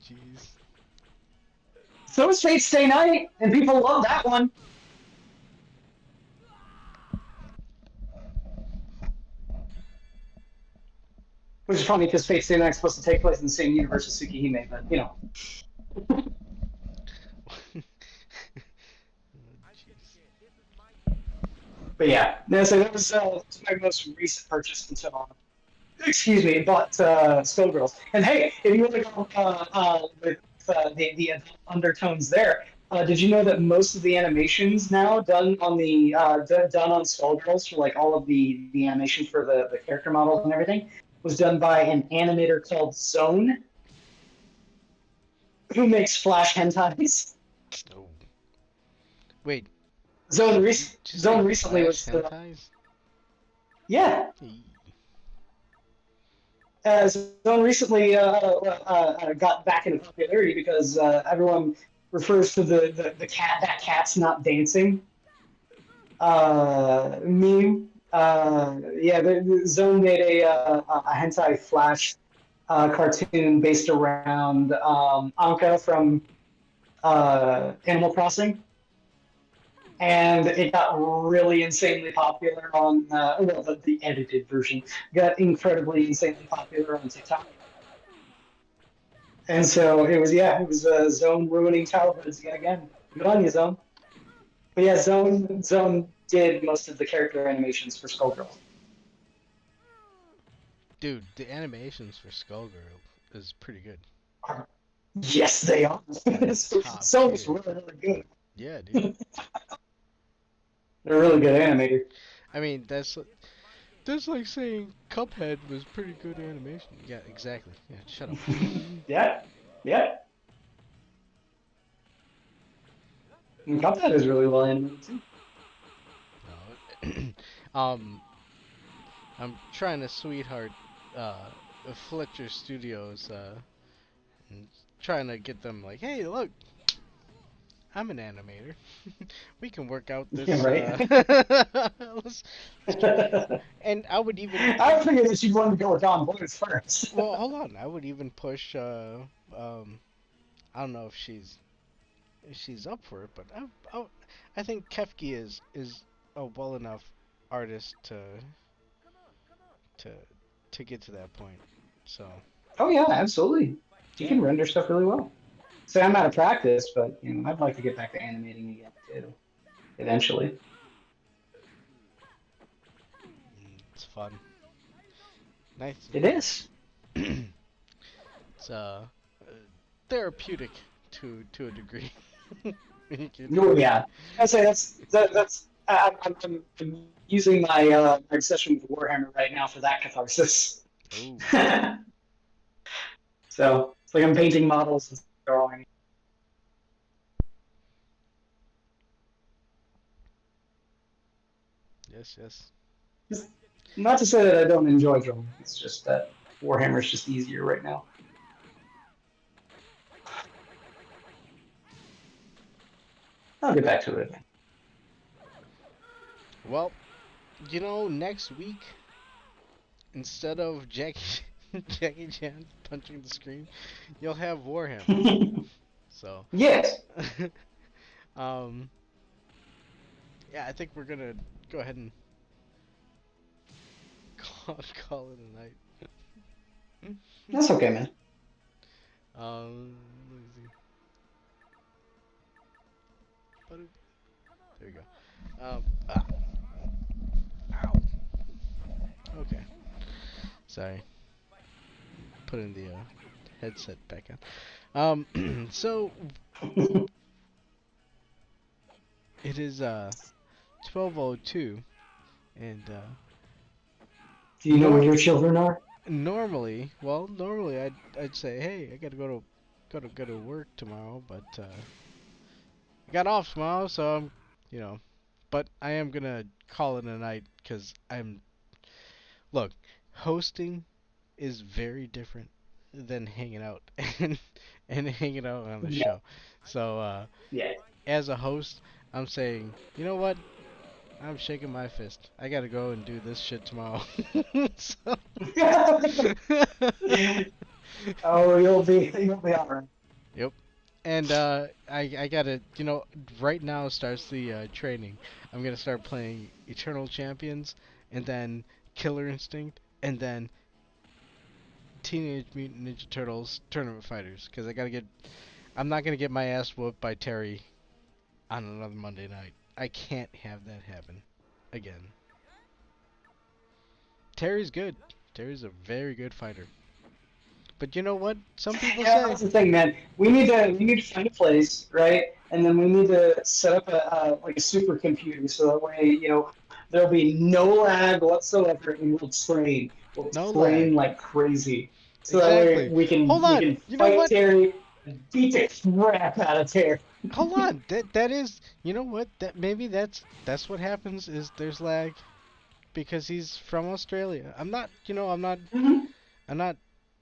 jeez. So is Fate Stay Night, and people love that one. Which is funny because Fate Stay Night is supposed to take place in the same universe as Tsukihime, but But yeah, so that was my most recent purchase until, bought Skullgirls. And hey, if you want to go with the undertones there, did you know that most of the animations now done on Skullgirls for like all of the animation for the character models and everything was done by an animator called Zone, who makes Flash hentais. Oh. Wait. Zone recently was yeah. Zone recently got back into popularity because everyone refers to the cat. That cat's not dancing meme. The Zone made a hentai Flash cartoon based around Anka from Animal Crossing. And it got really insanely popular on, the edited version got incredibly insanely popular on TikTok. And so it was Zone ruining childhoods yet again. Good on you, Zone. But yeah, Zone did most of the character animations for Skullgirl. Dude, the animations for Skullgirl is pretty good. Yes, they are. Top Zone's tier. really, really good. Yeah, dude. They're a really good animator. I mean, that's like saying Cuphead was pretty good animation. Yeah, exactly. Yeah, shut up. Yeah. And Cuphead is really well animated too. No. I'm trying to sweetheart Fletcher Studios and trying to get them like, hey, look, I'm an animator. We can work out this. Yeah, right. And I would even. I figured that you'd want to go with Don Blues first. Well, hold on. I would even push. I don't know if she's up for it, but I think Kefki is a well enough artist to get to that point. So. Oh yeah, absolutely. You can render stuff really well. So I'm out of practice, but I'd like to get back to animating again too, eventually. It's fun. Nice. It is. It's therapeutic to a degree. Oh yeah. I say that's. I'm using my obsession with Warhammer right now for that catharsis. So it's like I'm painting models and drawing. Yes. Not to say that I don't enjoy drawing. It's just that Warhammer is just easier right now. I'll get back to it. Well, next week, instead of Jackie Chan punching the screen, you'll have Warhammer. So. Yes. Yeah, I think we're gonna go ahead and call it a night. That's okay, man. Let me see. There we go. Ow. Okay. Sorry. Putting the headset back on. So it is 12:02, and do you know where your children are? Normally I'd say, hey, I gotta go to work tomorrow, but I got off tomorrow, so I'm, but I am gonna call it a night because look, hosting is very different than hanging out and hanging out on the show. So as a host, I'm saying, you know what? I'm shaking my fist. I gotta go and do this shit tomorrow. Oh, you'll be alright. Yep. And I gotta, right now starts the training. I'm gonna start playing Eternal Champions, and then Killer Instinct, and then Teenage Mutant Ninja Turtles Tournament Fighters, because I'm not gonna get my ass whooped by Terry on another Monday night. I can't have that happen again. Terry's good. Terry's a very good fighter. But you know what? Some people say that's the thing, man. We need to find a place, right? And then we need to set up a supercomputer so that way, there'll be no lag whatsoever, and we'll train. We'll train like crazy. So that way we can fight Terry and beat the crap out of Terry. Hold on, that is, you know what? Maybe that's what happens is there's lag because he's from Australia. I'm not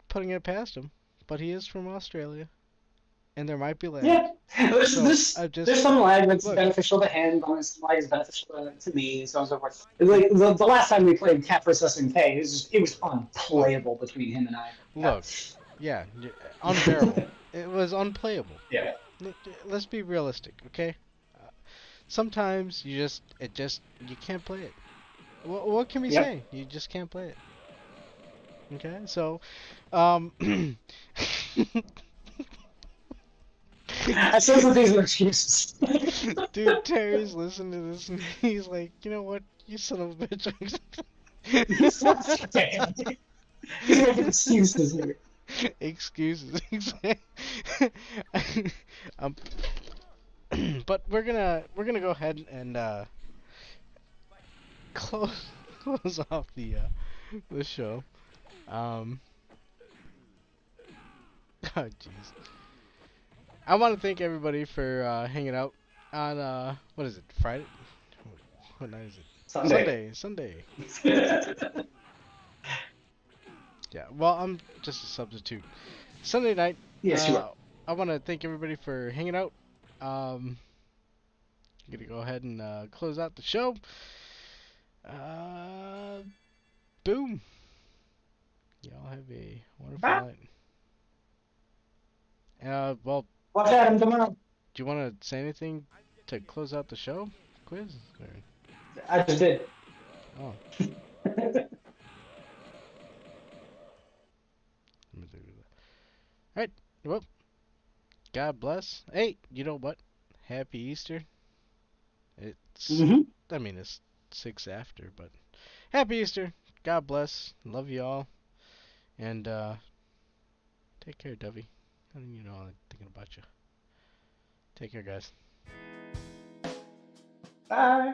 putting it past him, but he is from Australia, and there might be lag. Yeah, there's some lag that's beneficial to him, and some lag is beneficial to me, and so on and so forth. Like the last time we played Cat vs SNK, it was unplayable between him and I. Look, yeah, unbearable. It was unplayable. Yeah. Let's be realistic, okay? Sometimes you can't play it. What can we say? You just can't play it. Okay, so I said some things were excuses. Dude, Terry's listening to this and he's like, you know what? You son of a bitch. He's making excuses here. Excuses. um, but we're gonna go ahead and close off the show. Oh jeez. I want to thank everybody for hanging out on what is it, Friday? What night is it? Sunday. Yeah, well, I'm just a substitute. Sunday night. Yes, you are. I want to thank everybody for hanging out. I'm gonna go ahead and close out the show. Boom. Y'all have a wonderful night. Well, Watch Adam tomorrow. do you want to say anything to close out the show, Quiz? Or... I just did. Oh. Alright, well, God bless. Hey, you know what? Happy Easter. It's, I mean, it's 6 after, but Happy Easter. God bless. Love you all. And, take care, Dovey. I think you know I'm thinking about you. Take care, guys. Bye.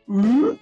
Mm-hmm.